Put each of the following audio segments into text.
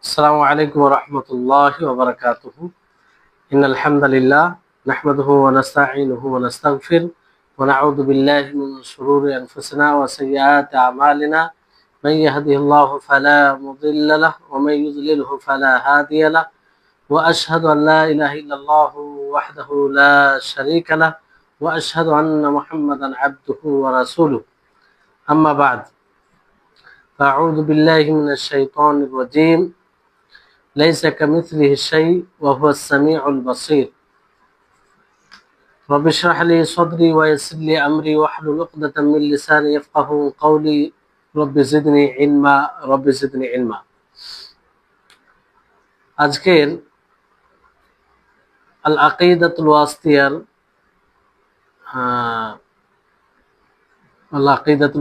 আসসালামু আলাইকুম ওয়া রাহমাতুল্লাহি ওয়া বারাকাতুহু। ইন্নাল হামদালিল্লাহ নাহমাদুহু ওয়া নাস্তাঈনুহু ওয়া নাস্তাগফির ওয়া নাউযু বিল্লাহি মিন শুরুরি আনফুসিনা ওয়া সাইয়্যাতি আমালিনা। মান ইয়াহদিহিল্লাহু ফালা মুদিল্লা লাহু ওয়া মান ইউদ্লিলহু ফালা হাদিয়া লাহু। ওয়া আশহাদু আন লা ইলাহা ইল্লাল্লাহু ওয়াহদাহু লা শারীকা লাহু ওয়া আশহাদু আন্না মুহাম্মাদান আবদুহু ওয়া রাসূলুহু। আম্মা বা'দ। ফাআউযু বিল্লাহি মিনাশ শাইতানির রাজীম। ليس كمثله شيء وهو السميع البصير رب اشرح لي صدري ويسر لي أمري واحلل عقدة من لساني يفقهوا قولي رب زدني علما رب زدني علما। আজকের আল আকিদাতুল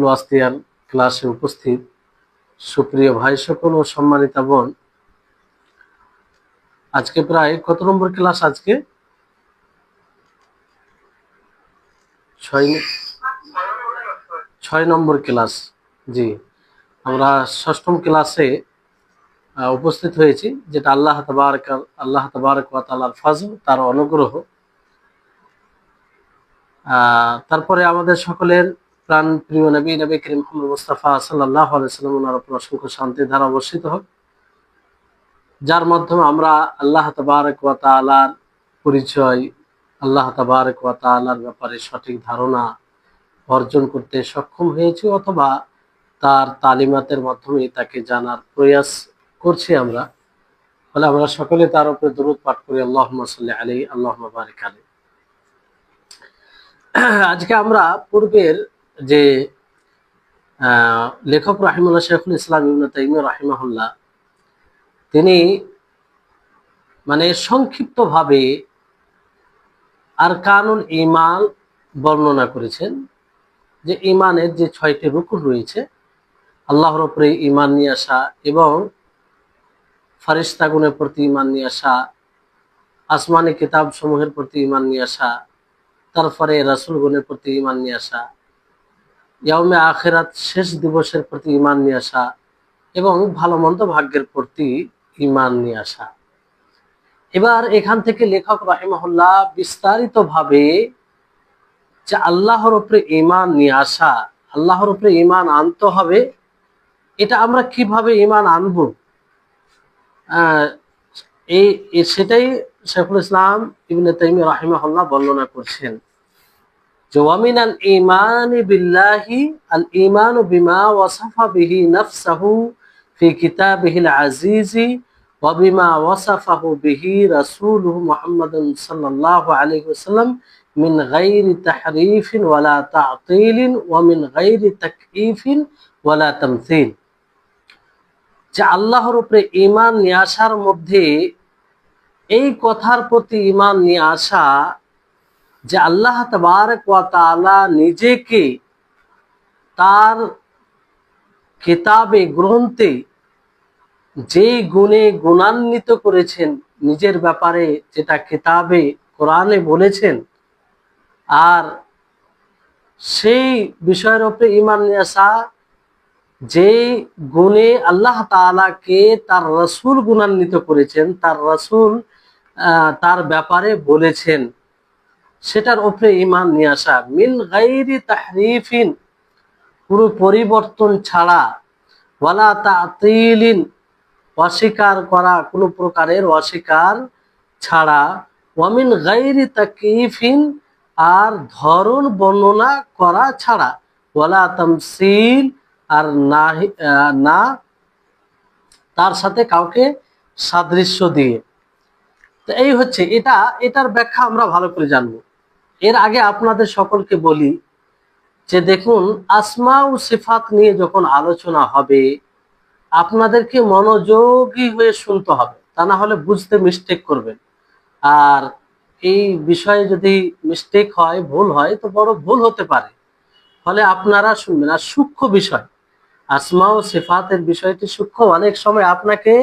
ওয়াসিতিয়ার ক্লাসে উপস্থিত সুপ্রিয় ভাই সকল ও সম্মানিতা বোন, আজকে প্রায় কত নম্বর ক্লাস? আজকে 6 নম্বর ক্লাস। জি, আমরা 6ম ক্লাসে উপস্থিত হয়েছি, যেটা আল্লাহ তাবারক ওয়া তাআলার ফজল, তার অনুগ্রহ। তারপরে আমাদের সকলের প্রাণ প্রিয় নবী করিম মুহাম্মদ মুস্তাফা সাল্লাল্লাহু আলাইহি ওয়াসাল্লাম, ওনার উপর অসংখ্য শান্তি ধারা বর্ষিত হোক, যার মাধ্যমে আমরা আল্লাহ তাবারক ওয়া তাআলার পরিচয়, আল্লাহ তাবারক ওয়া তাআলার ব্যাপারে সঠিক ধারণা অর্জন করতে সক্ষম হয়েছি, অথবা তার তালিমাতের মাধ্যমে তাকে জানার প্রয়াস করছি আমরা। ফলে আমরা সকলে তার উপরে দরুদ পাঠ করি, আল্লাহুম্মা সাল্লি আলাইহি আল্লাহুম্মা বারিক আলাইহি। আজকে আমরা পূর্বের যে লেখক রাহিমাহুল্লাহ, শেখুল ইসলাম ইবনে তাইমিয়া রাহিমাহুল্লাহ, তিনি মানে সংক্ষিপ্তভাবে আরকানুল ঈমান বর্ণনা করেছেন, যে ঈমানের যে 6টি রুকুন রয়েছে, আল্লাহর উপরে ঈমান নিয়ে আসা এবং ফারিস্তাগণের প্রতি ঈমান নিয়ে আসা, আসমানি কিতাব সমূহের প্রতি ঈমান নিয়ে আসা, তারপরে রাসূলগণের প্রতি ঈমান নিয়ে আসা, ইয়াউমে আখিরাত শেষ দিবসের প্রতি ঈমান নিয়ে আসা এবং ভালো মন্দ ভাগ্যের প্রতি ঈমান নিয়ে আসা। এবার এখান থেকে লেখক রাহিমাহুল্লাহ বিস্তারিতভাবে যে আল্লাহর উপরে ঈমান নিয়ে আসা, আল্লাহর উপরে ঈমান আনতে হবে, এটা আমরা কিভাবে ঈমান আনবো, সেটাই শেখুল ইসলাম ইবনে তাইমিয়া রাহিমাহুল্লাহ বর্ণনা করছেন। যে ওয়ামিনাল ঈমানি বিল্লাহি আল ঈমানু বিমা ওয়াসাফা বিহি নাফসাহু ফি কিতাবিহিল আজিজি ওয়া বিমা ওয়াসাফাহু বিহি রাসূলুহু মুহাম্মাদুন সাল্লাল্লাহু আলাইহি ওয়াসাল্লাম মিন গায়রি তাহরিফিন ওয়ালা তা'তিলিন ওয়া মিন গায়রি তাকয়ীফিন ওয়ালা তামসীল। যে আল্লাহর উপরে ঈমান নিয়ে আসার মধ্যে এই কথার প্রতি ঈমান নিয়ে আসা যে আল্লাহ তাবারক ওয়া তাআলা নিজেকে তার কিতাবে, গ্রন্থে যে গুণে গুণান্বিত করেছেন নিজের ব্যাপারে, যেটা কিতাবে কোরআনে বলেছেন, আর সেই বিষয়ের উপরে ঈমান নিয়ে আসা যে গুণে আল্লাহ তাআলাকে তার রাসূল গুণান্বিত করেছেন, তার রাসূল তার ব্যাপারে বলেছেন, সেটার উপরে ঈমান নিয়ে আসা। মিন গায়রি তাহরিফিন, পুরো পরিবর্তন ছাড়া, ওয়ালা তা'তিলিন, অস্বীকার করা, কোনো প্রকারের অস্বীকার ছাড়া, ওয়া মিন গায়রি তাকয়ীফিন, আর ধরন বর্ণনা করা ছাড়া, ওয়ালা তামসীল, আর না তার সাথে কাউকে সাদৃশ্য দিয়ে। তো এই হচ্ছে এটার ব্যাখ্যা আমরা ভালো করে জানবো। এর আগে আপনাদের সকলকে বলি যে দেখুন, আসমা ও সিফাত নিয়ে যখন আলোচনা হবে, আপনাদেরকে মনোযোগী হয়ে শুনতে হবে, তা না হলে বুঝতে মিস্টেক করবেন। আর এই বিষয়ে যদি মিস্টেক হয়, ভুল হয়, তো বড় ভুল হতে পারে। ফলে আপনারা শুনবেন। আর সূক্ষ্ম বিষয়, আসমা ও সিফাতের বিষয়টি সূক্ষ্ম, অনেক সময় আপনাকে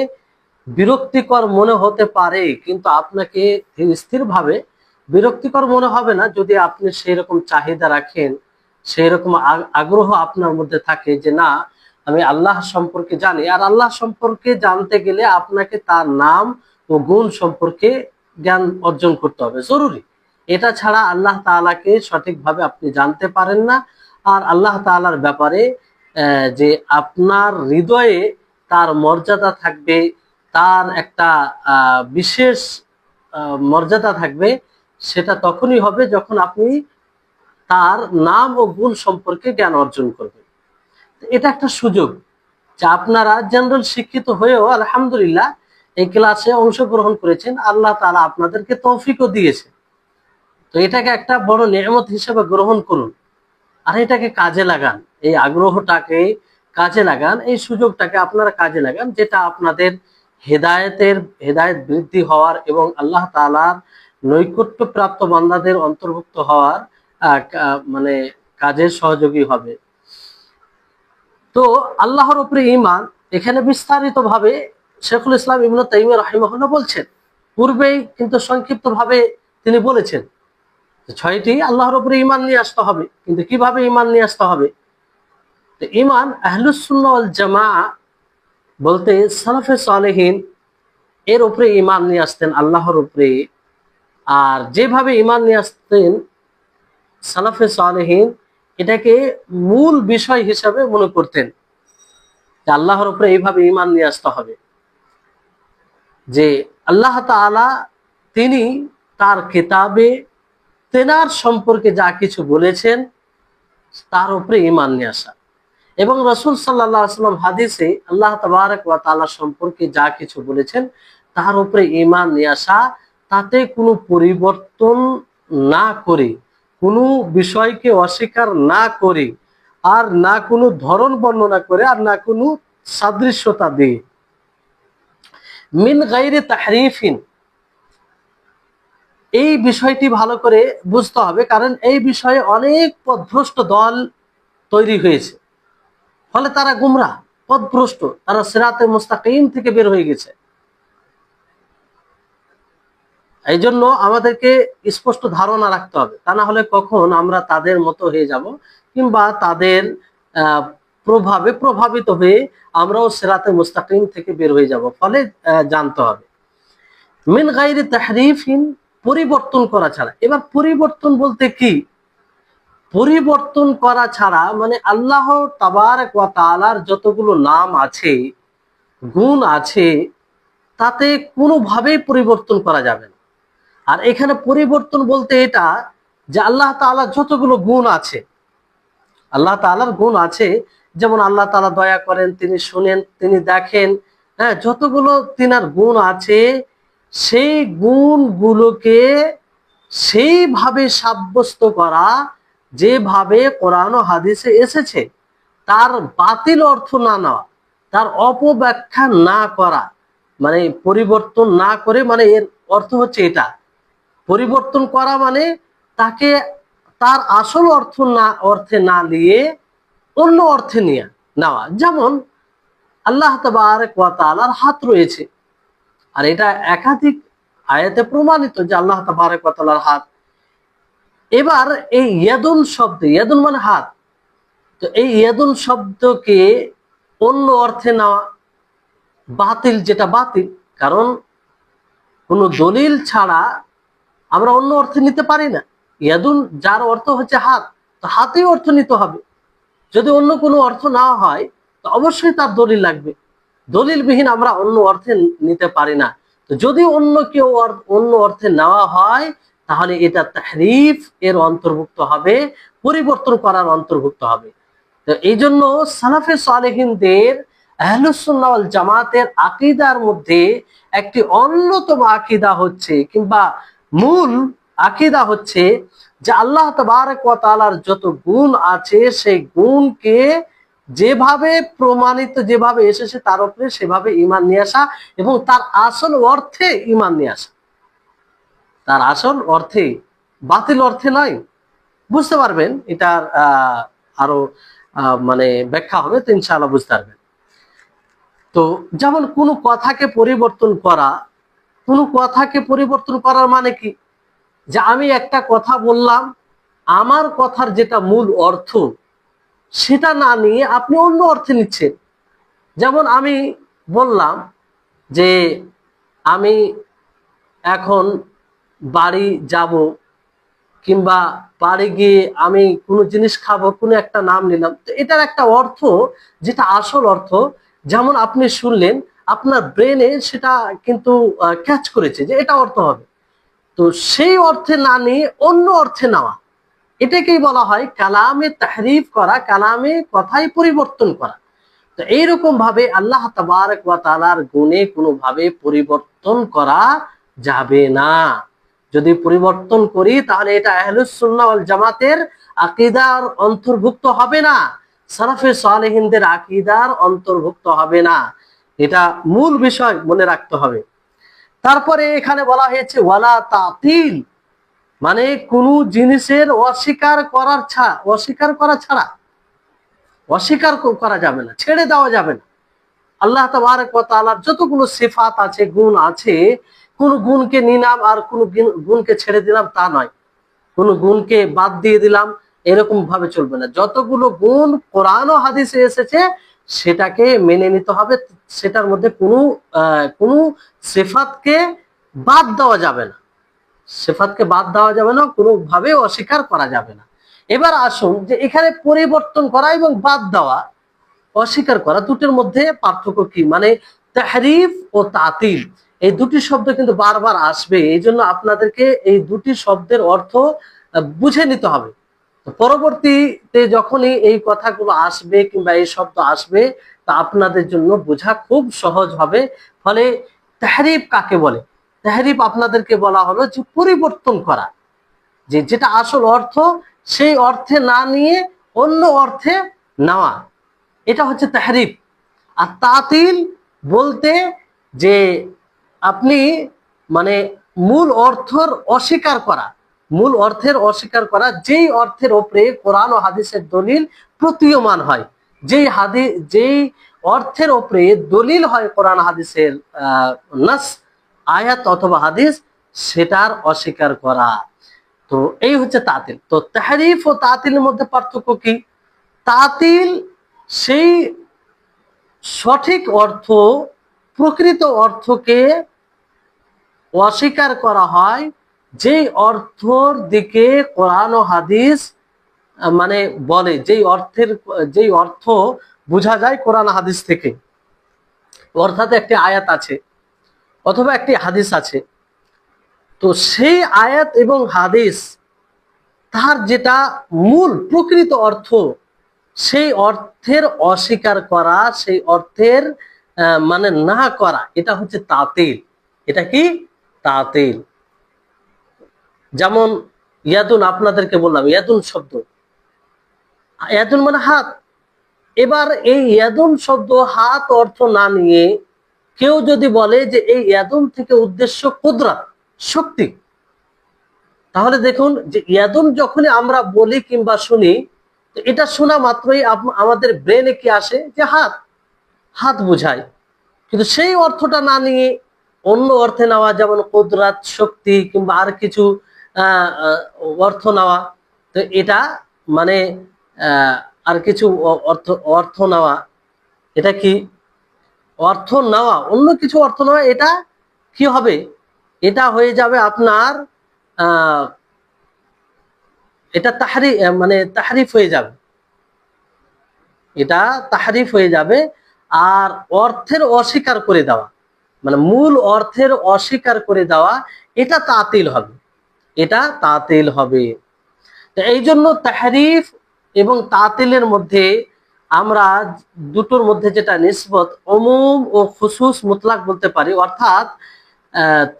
বিরক্তিকর মনে হতে পারে, কিন্তু আপনাকে স্থিরভাবে বিরক্তিকর মনে হবে না, যদি আপনি সেই রকম চাহিদা রাখেন, সেই রকম আগ্রহ আপনার মধ্যে থাকে যে না, আমি আল্লাহ সম্পর্কে জানি। আর আল্লাহ সম্পর্কে জানতে গেলে আপনাকে তার নাম ও গুণ সম্পর্কে জ্ঞান অর্জন করতে হবে, জরুরি। এটা ছাড়া আল্লাহ তাআলাকে সঠিকভাবে আপনি জানতে পারেন না। আর আল্লাহ তাআলার ব্যাপারে যে আপনার হৃদয়ে তার মর্যাদা থাকবে, তার একটা বিশেষ মর্যাদা থাকবে, সেটা তখনই হবে যখন আপনি তার নাম ও গুণ সম্পর্কে জ্ঞান অর্জন করবেন। এটা একটা সুযোগ যে আপনারা জেনারেল শিক্ষিত হয়েও আলহামদুলিল্লাহ এই ক্লাসে অংশগ্রহণ করেছেন, আল্লাহ তাআলা আপনাদেরকে তৌফিকও দিয়েছে। তো এটাকে একটা বড় নিয়ামত হিসেবে গ্রহণ করুন, আর এটাকে কাজে লাগান, এই আগ্রহটাকে কাজে লাগান, এই সুযোগটাকে আপনারা কাজে লাগান, যেটা আপনাদের হেদায়েত বৃদ্ধি হওয়ার এবং আল্লাহ তাআলার নৈকট্য প্রাপ্ত বান্দাদের অন্তর্ভুক্ত হওয়ার মানে কাজের সহযোগী হবে। তো আল্লাহর উপরে ঈমান এখানে বিস্তারিত ভাবে শেখুল ইসলাম ইবনে তাইমিয়া রাহিমাহুল্লাহ বলছেন, পূর্বেই কিন্তু সংক্ষিপ্ত ভাবে তিনি বলেছেন ছয়টি আল্লাহর উপরে ঈমান নিয়ে আসতে হবে। কিন্তু কিভাবে ঈমান নিয়ে আসতে হবে? তো ঈমান আহলুস সুন্নাহ ওয়াল জামাআহ বলতে সালাফে সালেহিন এর উপরে ঈমান নিয়ে আসতেন, আল্লাহর উপরে। আর যেভাবে ঈমান নিয়ে আসতেন সালাফে সালেহিন, এটাকে মূল বিষয় হিসাবে মনে করতেন যে আল্লাহর উপরে এইভাবে ঈমান নিয়ে আসতে হবে যে আল্লাহ তাআলা তিনি তার কিতাবে তেনার সম্পর্কে যা কিছু বলেছেন তার উপরে ঈমান নিয়ে আসা, এবং রাসূল সাল্লাল্লাহু আলাইহি ওয়াসাল্লাম হাদিসে আল্লাহ তাবারক ওয়া তাআলা সম্পর্কে যা কিছু বলেছেন তার উপরে ঈমান নিয়ে আসা, তাতে কোনো পরিবর্তন না করে, কোনো বিষয়কে অস্বীকার না করে, আর না কোনো ধরন বর্ণনা করে, আর না কোনো সাদৃশ্যতা দিয়ে, মিন গায়রি তাহরিফিন। এই বিষয়টি ভালো করে বুঝতে হবে, কারণ এই বিষয়ে অনেক পথভ্রষ্ট দল তৈরি হয়েছে, ফলে তারা গুমরাহ, পথভ্রষ্ট, তারা সিরাতে মুস্তাকিম থেকে বের হয়ে গেছে। এই জন্য আমাদেরকে স্পষ্ট ধারণা রাখতে হবে, তা না হলে কখন আমরা তাদের মতো হয়ে যাব, কিংবা তাদের প্রভাবে প্রভাবিত হয়ে আমরাও সিরাতে মুস্তাকিম থেকে বের হয়ে যাব। ফলে জানতে হবে মিন গায়রি তাহরিফিন, পরিবর্তন করা ছাড়া। এবার পরিবর্তন বলতে কি? পরিবর্তন করা ছাড়া মানে আল্লাহ তাবারক ওয়া তাআলার যতগুলো নাম আছে, গুণ আছে, তাতে কোনোভাবেই পরিবর্তন করা যাবে না। আর এখানে পরিবর্তন বলতে এটা যে আল্লাহ তাআলার যতগুলো গুণ আছে, আল্লাহ তাআলার গুণ আছে, যেমন আল্লাহ তাআলা দয়া করেন, তিনি শুনেন, তিনি দেখেন, হ্যাঁ, যতগুলো তিনার গুণ আছে, সেই গুণগুলোকে সেইভাবে সাব্যস্ত করা যেভাবে কোরআন ও হাদিসে এসেছে, তার বাতিল অর্থ না নেওয়া, তার অপব্যাখ্যা না করা, মানে পরিবর্তন না করে, মানে এর অর্থ হচ্ছে এটা। পরিবর্তন করা মানে তাকে তার আসল অর্থে না নিয়ে অন্য অর্থে নিয়ে নেওয়া। যেমন আল্লাহ তাবারক ওয়া তাআলার হাত রয়েছে, আর এটা একাধিক আয়াতে প্রমাণিত যে আল্লাহ তাবারক ওয়া তাআলার হাত। এবার এই ইয়াদুন শব্দে, ইয়াদুন মানে হাত, তো এই ইয়াদুন শব্দকে অন্য অর্থে নেওয়া বাতিল, যেটা বাতিল। কারণ কোনো দলিল ছাড়া আমরা অন্য অর্থে নিতে পারি না। ইয়াদুন যার অর্থ হচ্ছে হাত, তো হাতেই অর্থ নিতে হবে। যদি অন্য কোনো অর্থ না হয় তো অবশ্যই তার দলিল লাগবে, দলিলবিহীন আমরা অন্য অর্থে নিতে পারি না। তো যদি অন্য অর্থে নেওয়া হয় তাহলে এটা তাহরিফ এর অন্তর্ভুক্ত হবে, পরিবর্তন করার অন্তর্ভুক্ত হবে। তো এই জন্য সালাফে সালেহিনদের আহলুস সুন্নাহ ওয়াল জামাতের আকীদার মধ্যে একটি অন্যতম আকীদা হচ্ছে, কিংবা মূল আকীদা হচ্ছে যে আল্লাহ তাবারক ওয়া তাআলার যত গুণ আছে সেই গুণকে যেভাবে প্রমাণিত, যেভাবে এসেছে তার উপরে সেভাবে ঈমান নিয়ে আসা, এবং তার আসল অর্থে ঈমান নিয়ে আসা, তার আসল অর্থে, বাতিল অর্থে নয়। বুঝতে পারবেন, এটার আরো মানে ব্যাখ্যা হবে, তো ইনশাআল্লাহ বুঝতে পারবেন। তো যেমন কোনো কথাকে পরিবর্তন করা, কোনো কথাকে পরিবর্তন করার মানে কি? যে আমি একটা কথা বললাম, আমার কথার যেটা মূল অর্থ সেটা না নিয়ে আপনি অন্য অর্থে নিচ্ছেন। যেমন আমি বললাম যে আমি এখন বাড়ি যাব, কিংবা বাড়ি গিয়ে আমি কোনো জিনিস খাবো, কোনো একটা নাম নিলাম, তো এটার একটা অর্থ, যেটা আসল অর্থ, যেমন আপনি শুনলেন, আপনার ব্রেনে সেটা কিন্তু ক্যাচ করেছে যে এটা অর্থ হবে। তো সেই অর্থে না নিয়ে অন্য অর্থে নেওয়া, এটাকেই বলা হয় কালামে তাহরিফ করা, কালামে কথাই পরিবর্তন করা। তো এইরকম ভাবে আল্লাহ তাবারক ওয়া তাআলার গুণে কোনোভাবে পরিবর্তন করা যাবে না। যদি পরিবর্তন করি তাহলে এটা আহলুস সুন্নাহ ওয়াল জামাতের আকীদার অন্তর্ভুক্ত হবে না, সালাফে সালেহিনদের আকীদার অন্তর্ভুক্ত হবে না। এটা মূল বিষয় মনে রাখতে হবে। তারপরে এখানে বলা হয়েছে ওয়ালা তাতিল, মানে কোন জিনিসের অস্বীকার করা ছাড়া অস্বীকার করা যাবে না, ছেড়ে দেওয়া যাবে না। আল্লাহ তাবারক ওয়া তাআলার যতগুলো সিফাত আছে, গুণ আছে, কোন গুণকে নিলাম আর কোন গুণকে ছেড়ে দিলাম তা নয়, কোন গুণকে বাদ দিয়ে দিলাম এরকম ভাবে চলবে না। যতগুলো গুণ কোরআন ও হাদিসে এসেছে সেটাকে মেনে নিতে হবে, সেটার মধ্যে কোনো সিফাতকে বাদ দেওয়া যাবে না, সিফাতকে বাদ দেওয়া যাবে না, কোনোভাবে অস্বীকার করা যাবে না। এবার আসুন যে এখানে পরিবর্তন করা এবং বাদ দেওয়া, অস্বীকার করা, দুটোর মধ্যে পার্থক্য কি? মানে তাহরিফ ও তাতিল, এই দুটি শব্দ কিন্তু বারবার আসবে, এই জন্য আপনাদেরকে এই দুটি শব্দের অর্থ বুঝে নিতে হবে। পরবর্তীতে যখনই এই কথাগুলো আসবে কিংবা এই শব্দ আসবে, তা আপনাদের জন্য বোঝা খুব সহজ হবে। ফলে তাহরিফ কাকে বলে? তাহরিফ আপনাদেরকে বলা হলো যে পরিবর্তন করা, যে যেটা আসল অর্থ সেই অর্থে না নিয়ে অন্য অর্থে নেওয়া, এটা হচ্ছে তাহরিফ। আর তাতিল বলতে যে আপনি মানে মূল অর্থের অস্বীকার করা, মূল অর্থের অস্বীকার করা, যেই অর্থের ওপরে কোরআন ও হাদিসের দলিল প্রতীয়মান হয়, যেই অর্থের ওপরে দলিল হয় কোরআন হাদিসের নাস, আয়াত অথবা হাদিস, সেটার অস্বীকার করা। তো এই হচ্ছে তাতিল। তো তাহরিফ ও তাতিলের মধ্যে পার্থক্য কি? তাতিল সেই সঠিক অর্থ, প্রকৃত অর্থকে অস্বীকার করা হয়, যেই অর্থর দিকে কোরআন ও হাদিস মানে বলে, যেই অর্থ বোঝা যায় কোরআন হাদিস থেকে, অর্থাৎ একটি আয়াত আছে অথবা একটি হাদিস আছে, তো সেই আয়াত এবং হাদিস তার যেটা মূল প্রকৃত অর্থ, সেই অর্থের অস্বীকার করা, সেই অর্থের মানে না করা, এটা হচ্ছে তাতিল। এটা কি? তাতিল। যেমন ইয়াদুন, আপনাদেরকে বললাম ইয়াদুন শব্দ, ইয়াদুন মানে হাত। এবার এই ইয়াদুন শব্দ হাত অর্থ না নিয়ে কেউ যদি বলে যে এই ইয়াদুন থেকে উদ্দেশ্য কুদরত, শক্তি, তাহলে দেখুন যে ইয়াদুন যখনই আমরা বলি কিংবা শুনি, তো এটা শোনা মাত্রই আমাদের ব্রেনে কি আসে? যে হাত, হাত বোঝায়। কিন্তু সেই অর্থটা না নিয়ে অন্য অর্থে নেওয়া, যেমন কুদরত, শক্তি কিংবা আর কিছু অর্থ নেওয়া, তো এটা মানে আর কিছু অর্থ অর্থ নেওয়া, এটা কি? অর্থ নেওয়া, অন্য কিছু অর্থ নেওয়া, এটা কি হবে? এটা হয়ে যাবে আপনার এটা মানে তাহরিফ হয়ে যাবে, এটা তাহরিফ হয়ে যাবে। আর অর্থের অস্বীকার করে দেওয়া, মানে মূল অর্থের অস্বীকার করে দেওয়া, এটা তাতিল হবে, এটা তাতিল হবে। তো এই জন্য তাহরিফ এবং তাতিলের মধ্যে আমরা দুটোর মধ্যে যেটা নিসবত, উমুম ও খুসুস মুতলাক বলতে পারি। অর্থাৎ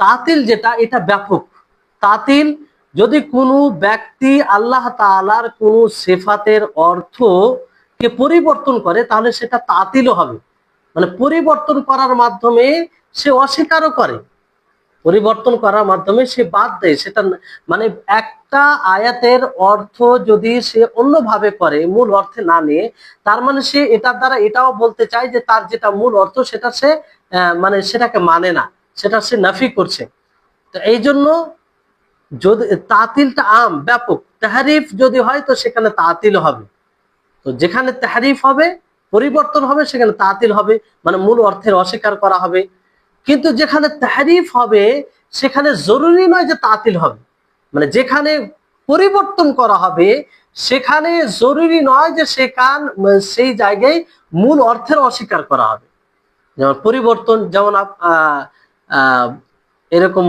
তাতিল যেটা, এটা ব্যাপক। তাতিল যদি কোনো ব্যক্তি আল্লাহ তাআলার কোনো সিফাতের অর্থ কে পরিবর্তন করে, তাহলে সেটা তাতিলও হবে, মানে পরিবর্তন করার মাধ্যমে সে অস্বীকারও করে, পরিবর্তন করার মাধ্যমে সে বাদ দেয় সেটা। মানে একটা আয়াতের অর্থ যদি সে অন্যভাবে করে, মূল অর্থে না নিয়ে, তার মানে সে এটার দ্বারা এটাও বলতে চায় যে তার যেটা মূল অর্থ সেটা সে মানে সেটাকে মানে না, সেটা সে নাফি করছে। তো এই জন্য যদি তাতিলটা ব্যাপক, তাহরিফ যদি হয় তো সেখানে তাতিল হবে। তো যেখানে তাহরিফ হবে, পরিবর্তন হবে, সেখানে তাতিল হবে, মানে মূল অর্থের অস্বীকার করা হবে। কিন্তু যেখানে তাহরিফ হবে সেখানে জরুরি নয় যে তাতিল হবে, মানে যেখানে পরিবর্তন করা হবে সেখানে জরুরি নয় যে সেই জায়গায় মূল অর্থের অস্বীকার করা হবে। যেমন পরিবর্তন, যেমন এরকম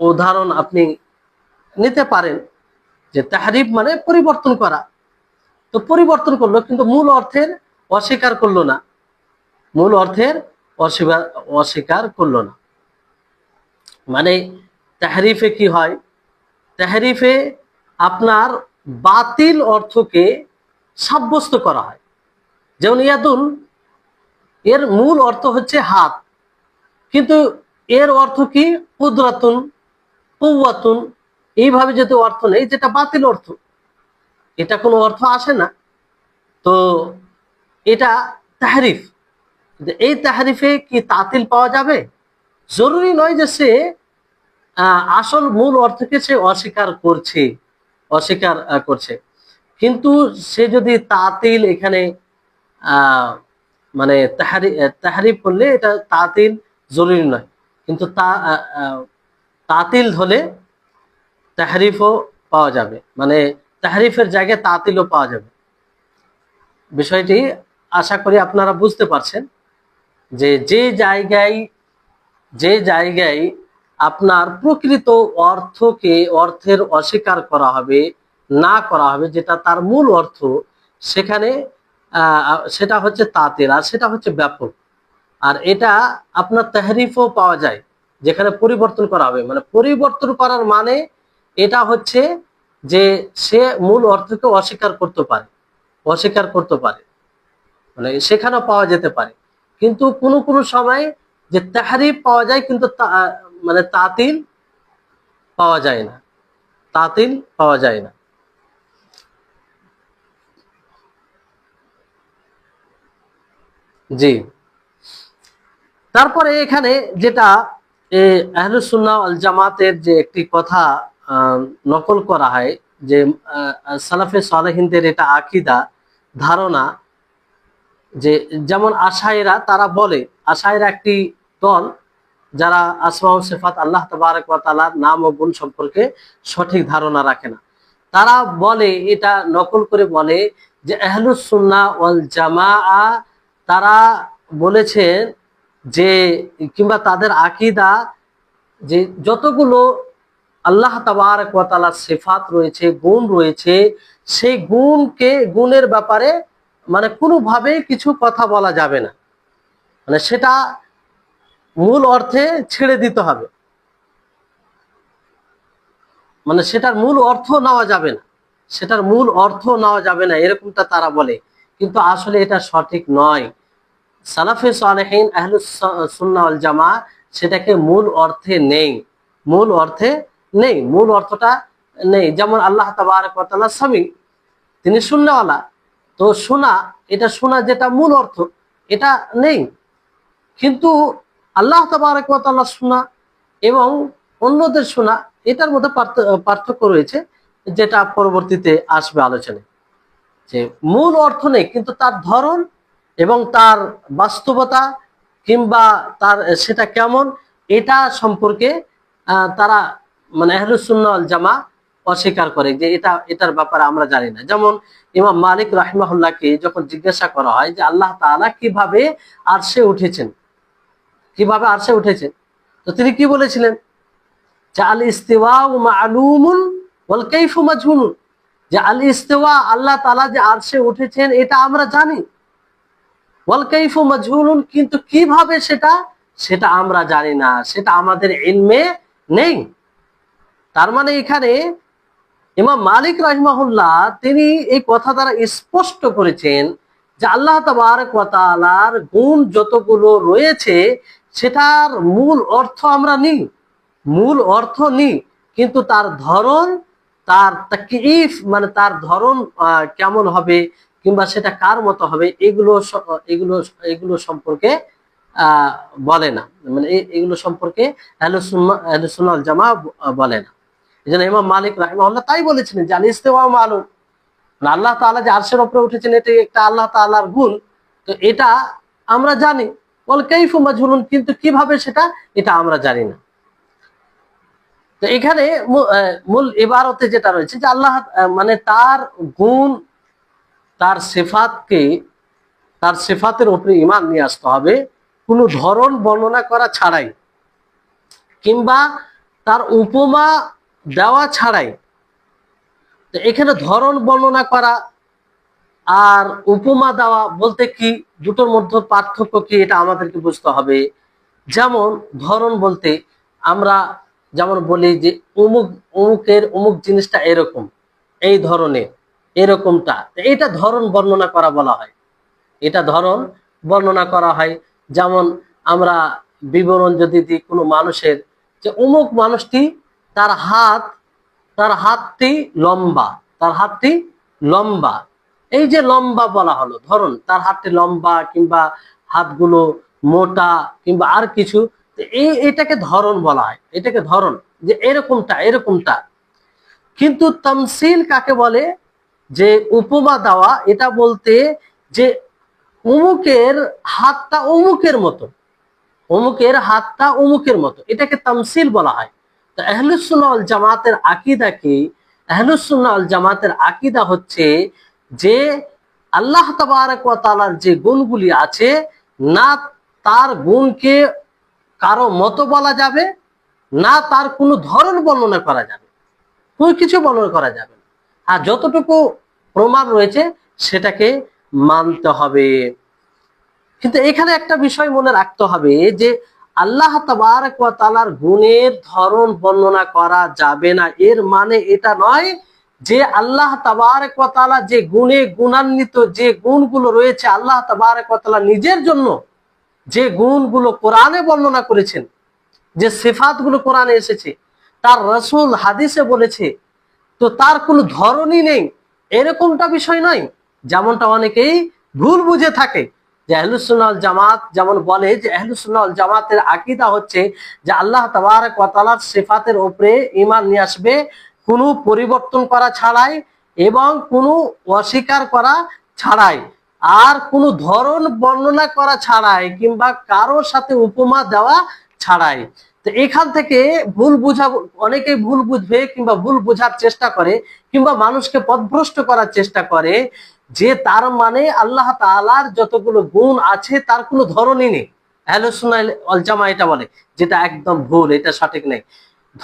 উদাহরণ আপনি নিতে পারেন যে তাহরিফ মানে পরিবর্তন করা, তো পরিবর্তন করলো কিন্তু মূল অর্থের অস্বীকার করলো না, মূল অর্থের অস্বীকার করলো না। মানে তাহরিফে কি হয়, তাহরিফে আপনার বাতিল অর্থকে সাব্যস্ত করা হয়। যেমন ইয়াদুন, এর মূল অর্থ হচ্ছে হাত, কিন্তু এর অর্থ কি কুদরাতুন, কুওয়াতুন, এইভাবে যদি অর্থ নেই, যেটা বাতিল অর্থ, এটা কোনো অর্থ আসে না, তো এটা তাহরিফ। এই তাহরিফে কি তাতিল পাওয়া যাবে? জরুরি নয় যে সে আসল মূল অর্থকে সে অস্বীকার করছে, কিন্তু সে যদি তাতিল এখানে মানে তাহরিফ করলে এটা তাতিল জরুরি নয়, কিন্তু তাতিল হলে তাহরিফও পাওয়া যাবে, মানে তাহরিফের জায়গায় তাতিলও পাওয়া যাবে। বিষয়টি আশা করি আপনারা বুঝতে পারছেন যে যে জায়গায় আপনার প্রকৃত অর্থের অস্বীকার করা হবে, না করা হবে, যেটা তার মূল অর্থ, সেখানে সেটা হচ্ছে তাতিল, আর সেটা হচ্ছে ব্যাপক। আর এটা আপনার তাহরিফও পাওয়া যায়, যেখানে পরিবর্তন করা হবে, মানে পরিবর্তন করার মানে এটা হচ্ছে যে সে মূল অর্থকে অস্বীকার করতে পারে, মানে সেখানেও পাওয়া যেতে পারে। কিন্তু কোনো সময় যে তাহরিফ পাওয়া যায়, কিন্তু মানে তাতিল পাওয়া যায় না, তাতিল পাওয়া যায় না। জি, তারপরে এখানে যেটা আহলুস সুন্নাহ ওয়াল জামাতের যে একটি কথা নকল করা হয়, যে সালাফে সালেহিনদের এটা আকীদা, ধারণা, যে যেমন আশায়েরা, তারা বলে, আশায়েরা একটি দল যারা আসমা ও সিফাত, আল্লাহ তাবারক ওয়া তাআলার নাম ও গুণ সম্পর্কে সঠিক ধারণা রাখে না। তারা বলে, এটা নকল করে বলে যে আহলুস সুন্নাহ ওয়াল জামাআ তারা বলেছেন যে, কিংবা তাদের আকীদা, যে যতগুলো আল্লাহ তাবারক ওয়া তাআলার সিফাত রয়েছে, গুণ রয়েছে, সেই গুণের ব্যাপারে মানে কোনোভাবেই কিছু কথা বলা যাবে না, মানে সেটা মূল অর্থে ছেড়ে দিতে হবে, মানে সেটার মূল অর্থ নেওয়া যাবে না, এরকমটা তারা বলে। কিন্তু আসলে এটা সঠিক নয়। সালাফে সালেহিন আহলুস সুন্নাহ ওয়াল জামাআহ সেটাকে মূল অর্থে নেই, মূল অর্থটা নেই। যেমন আল্লাহ তাবারক ওয়া তাআলা সামি, তিনি শুননেওয়ালা, তো শোনা যেটা মূল অর্থ, এটা নেই। কিন্তু আল্লাহ তাবারক ওয়া তাআলা শোনা এবং অন্যদের শোনা, এটার মধ্যে পার্থক্য রয়েছে, যেটা পরবর্তীতে আসবে আলোচনায়। যে মূল অর্থ নেই, কিন্তু তার ধরন এবং তার বাস্তবতা, কিংবা তার সেটা কেমন, এটা সম্পর্কে তারা মানে আহলুস সুন্নাহ ওয়াল জামাআহ অস্বীকার করে, যে এটার ব্যাপারে আমরা জানি না। যেমন ইমাম মালিক রাহিমাহুল্লাহকে যখন জিজ্ঞাসা করা হয় যে আল্লাহ তাআলা কিভাবে আরশে উঠেছেন, তো তিনি কি বলেছিলেন, যে আল ইস্তিওয়াউ মা'লুমুন ওয়াল কাইফু মাজহুলুন, যে আল ইস্তিওয়া, আল্লাহ তাআলা যে আরশে উঠেছেন এটা আমরা জানি, ওয়াল কাইফু মাজহুলুন, কিন্তু কিভাবে সেটা আমরা জানি না, সেটা আমাদের ইলমে নেই। তার মানে এখানে ইমাম মালিক রাহিমাহুল্লাহ তিনি এই কথা দ্বারা স্পষ্ট করেছেন যে আল্লাহ তাবারক ওয়া তাআলার গুণ যতগুলো রয়েছে সেটার মূল অর্থ আমরা নিই, কিন্তু তার ধরন, তার তাকয়ীফ, মানে তার ধরন কেমন হবে, কিংবা সেটা কার মতো হবে, এগুলো সম্পর্কে বলে না, মানে এগুলো সম্পর্কে আহলুস সুন্নাহ ওয়াল জামাআহ বলে না। এই জন্য ইমাম মালিক রাহিমাহুল্লাহ তাই বলেছিলেন যে আল ইস্তিওয়া মালুম, আল্লাহ তাআলা যে আরশের উপরে উঠেছেন এটা একটা আল্লাহ তাআলার গুণ, তো এটা আমরা জানি। বল কাইফু মাজহুলুন, কিন্তু কিভাবে সেটা এটা আমরা জানি না। তো এখানে মূল ইবারতে যেটা রয়েছে যে আল্লাহ মানে তার গুণ, তার সিফাতকে, তার সিফাতের উপরে ঈমান নিয়ে আসতে হবে কোনো ধরন বর্ণনা করা ছাড়াই, কিংবা তার উপমা দেওয়া ছাড়াই। তো এখানে ধরন বর্ণনা করা আর উপমা দেওয়া বলতে কি, দুটোর মধ্যে পার্থক্য কি এটা আমাদেরকে বুঝতে হবে। যেমন ধরন বলতে আমরা যেমন বলি যে অমুক অমুকের অমুক জিনিসটা এরকম, এই ধরনের, এরকমটা, এটা ধরন বর্ণনা করা বলা হয়, এটা ধরন বর্ণনা করা হয়। যেমন আমরা বিবরণ যদি দিই কোনো মানুষের, যে অমুক মানুষটি তার হাতটি লম্বা, তার হাতটি লম্বা, এই যে লম্বা বলা হলো ধরন, তার হাতটি লম্বা কিংবা হাতগুলো মোটা কিংবা আর কিছু, এটাকে ধরন বলা হয়, এটাকে ধরন, যে এরকমটা এরকমটা। কিন্তু তামসিল কাকে বলে, যে উপমা দেওয়া, এটা বলতে যে অমুকের হাতটা অমুকের মতো, অমুকের হাতটা অমুকের মতো, এটাকে তামসিল বলা হয়। তো আহলুস সুন্নাহ ওয়াল জামাতের আকীদা কি? আহলুস সুন্নাহ ওয়াল জামাতের আকীদা হচ্ছে যে আল্লাহ তাবারক ওয়া তাআলার যে গুণগুলি আছে, না তার গুণকে কারো মতো বলা যাবে, না তার কোনো ধরন বর্ণনা করা যাবে, কোনো কিছু বর্ণনা করা যাবে না। আর যতটুকু প্রমাণ রয়েছে সেটাকে মানতে হবে। কিন্তু এখানে একটা বিষয় মনে রাখতে হবে যে আল্লাহ তাবারক ওয়া তাআলার গুণের ধরন বর্ণনা করা যাবে না, এর মানে এটা নয় যে আল্লাহ তাবারক ওয়া তাআলা যে গুণে গুণান্বিত, যে গুণগুলো রয়েছে আল্লাহ তাবারক ওয়া তাআলা নিজের জন্য, যে গুণগুলো কোরআনে বর্ণনা করেছেন, যে সিফাতগুলো কোরআনে এসেছে, তার রাসূল হাদিসে বলেছে, তো তার কোনো ধরনই নেই, এরকমটা বিষয় নয়। যেমনটা অনেকেই ভুল বুঝে থাকে যে আহলুস সুন্নাহ ওয়াল জামাত যেমন বলে যে আহলুস সুন্নাহ ওয়াল জামাতের আকীদা হচ্ছে যে আল্লাহ তাবারক ওয়া তাআলার সিফাতের উপরে ঈমান নিয়ে আসবে কোনো পরিবর্তন করা ছাড়াই এবং কোনো অস্বীকার করা ছাড়াই, আর কোনো ধরন বর্ণনা করা ছাড়াই কিংবা কারোর সাথে উপমা দেওয়া ছাড়াই। তো এখান থেকে ভুল বুঝা, অনেকেই ভুল বুঝবে কিংবা ভুল বোঝার চেষ্টা করে কিংবা মানুষকে পথভ্রষ্ট করার চেষ্টা করে যে তার মানে আল্লাহ তাআলার যতগুলো গুণ আছে তার কোনো ধরনই নেই। আহলুস সুন্নাহ ওয়াল জামাত এটা বলে, যেটা একদম ভুল, এটা সঠিক নেই।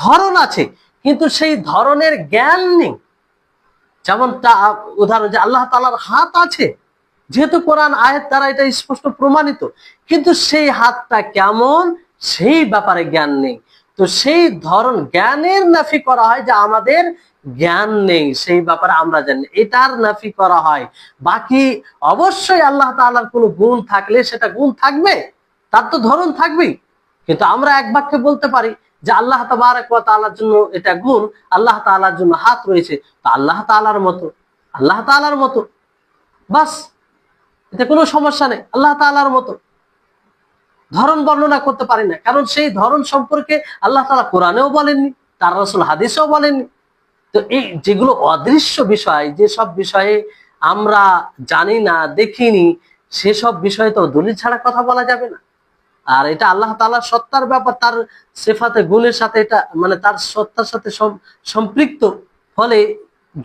ধরন আছে কিন্তু সেই ধরনের জ্ঞান নেই। যেমন উদাহরণ, যে আল্লাহ তাআলার হাত আছে, যেহেতু কোরআন আয়াত দ্বারা এটা স্পষ্ট প্রমাণিত, কিন্তু সেই হাতটা কেমন সেই ব্যাপারে জ্ঞান নেই। তো সেই ধরন জ্ঞানের নাফি করা হয় যে আমাদের জ্ঞান নেই, সেই ব্যাপারে আমরা জানি, এটার নাফি করা হয়। বাকি অবশ্যই আল্লাহ তাআলার কোনো গুণ থাকলে সেটা গুণ থাকবে, তার তো ধরন থাকবেই। কিন্তু আমরা এক বাক্যে বলতে পারি যে আল্লাহ তাবারক ওয়া তাআলার জন্য এটা গুণ, আল্লাহ তাআলার জন্য হাত রয়েছে, তো আল্লাহ তাআলার মতো, আল্লাহ তাআলার মতো, বাস, এতে কোনো সমস্যা নেই, আল্লাহ তাআলার মতো। ধরন বর্ণনা করতে পারি না, কারণ সেই ধরন সম্পর্কে আল্লাহ তাআলা কোরআনেও বলেননি, তার রাসূল হাদিসেও বলেননি। তো এই যেগুলো অদৃশ্য বিষয়, যেসব বিষয়ে আমরা জানি না, দেখিনি, সেসব বিষয়ে তো দলিল ছাড়া কথা বলা যাবে না। আর এটা আল্লাহ তাআলার সত্তার ব্যাপার, তার সিফাতে গুণের সাথে এটা মানে তার সত্তার সাথে সম্পৃক্ত। ফলে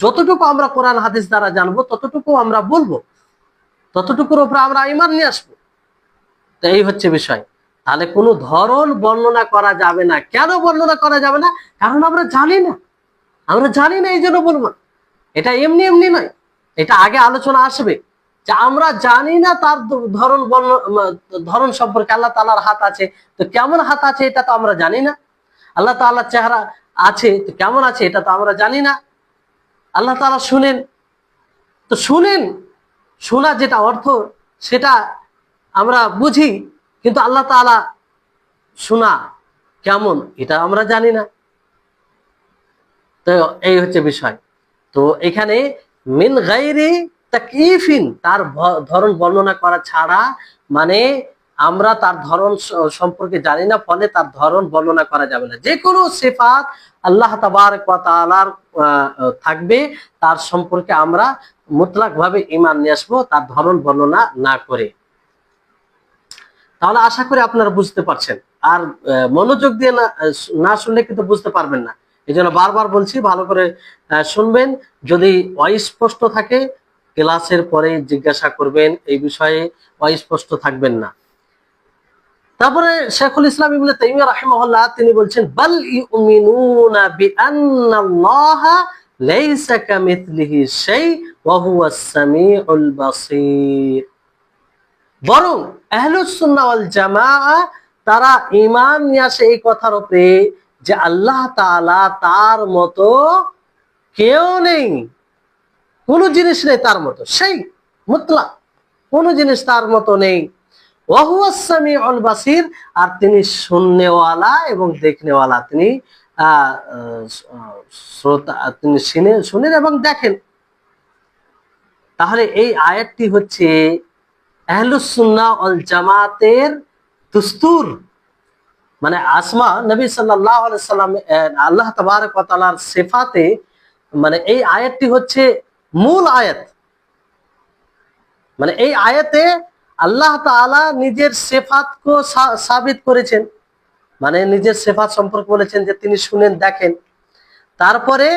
যতটুকু আমরা কোরআন হাদিস দ্বারা জানবো ততটুকু আমরা বলবো, ততটুকুর উপরে আমরা ঈমান নিয়ে আসবো। তো এই হচ্ছে বিষয়। তাহলে কোনো ধরন বর্ণনা করা যাবে না। কেন বর্ণনা করা যাবে না? কারণ আমরা জানি না, আমরা জানি না, এই জন্য বলবো না। এটা এমনি এমনি নয়, এটা আগে আলোচনা আসবে যে আমরা জানি না তার ধরন সম্পর্কে। আল্লাহ তাআলার হাত আছে, তো কেমন হাত আছে এটা তো আমরা জানি না। আল্লাহ তাআলার চেহারা আছে, তো কেমন আছে এটা তো আমরা জানি না। আল্লাহ তাআলা শুনেন, তো শুনেন, শোনা যেটা অর্থ সেটা আমরা বুঝি, কিন্তু আল্লাহ তাআলা শোনা কেমন এটা আমরা জানি না। তো এই হচ্ছে বিষয়। তো এখানে মিন গায়রি তাকয়িফিন, তার ধরন বর্ণনা করা ছাড়া, মানে আমরা তার ধরন সম্পর্কে জানি না, ফলে তার ধরন বর্ণনা করা যাবে না। যে কোনো সিফাত আল্লাহ তাবারক ওয়া তাআলার থাকবে, তার সম্পর্কে আমরা মুতলাক ভাবে ঈমান নিয়ে আসবো, তার ধরন বর্ণনা না করে। তাহলে আশা করি আপনারা বুঝতে পারছেন। আর মনোযোগ দিয়ে না শুনলে কিন্তু বুঝতে পারবেন না। এই জন্য বারবার বলছি, ভালো করে শুনবেন। যদি অস্পষ্ট থাকে ক্লাসের পরে জিজ্ঞাসা করবেন, এই বিষয়ে অস্পষ্ট থাকবেন না। তারপরে শেখুল ইসলাম ইবনে তাইমিয়া রাহিমাহুল্লাহ তিনি বলছেন, বাল ইউমিনুনা বিআন্নাল্লাহা লাইসা কামিথলিহি শাই ওয়া হুয়াস সামিউল বাসীর। বরং আহলুস সুন্নাহ ওয়াল জামাআহ তারা ঈমান নিয়ে আসে এই কথার উপরে যে আল্লাহ তাআলা তার মতো কেউ নেই, কোন জিনিস নেই তার মতো, সেই মুতলাক কোন জিনিস তার মতো নেই। ওয়া হুয়াস সামিউল বাসীর, আর তিনি শুননেওয়ালা এবং দেখনেওয়ালা, তিনি শ্রোতা, তিনি শুনেন এবং দেখেন। তাহলে এই আয়াতটি হচ্ছে আহলুস সুন্নাহ ওয়াল জামাতের দুস্তুর। মানে আসমা নবী সাল্লাল্লাহু আলাইহি সাল্লাম আল্লাহ তাবারক ওয়া তাআলার সিফাতে, মানে এই আয়াতটি হচ্ছে মূল আয়াত। মানে এই আয়াতে আল্লাহ তাআলা নিজের সিফাতকে সাবিত করেছেন, মানে নিজের সিফাত সম্পর্কে বলেছেন যে তিনি শুনেন দেখেন। তারপরে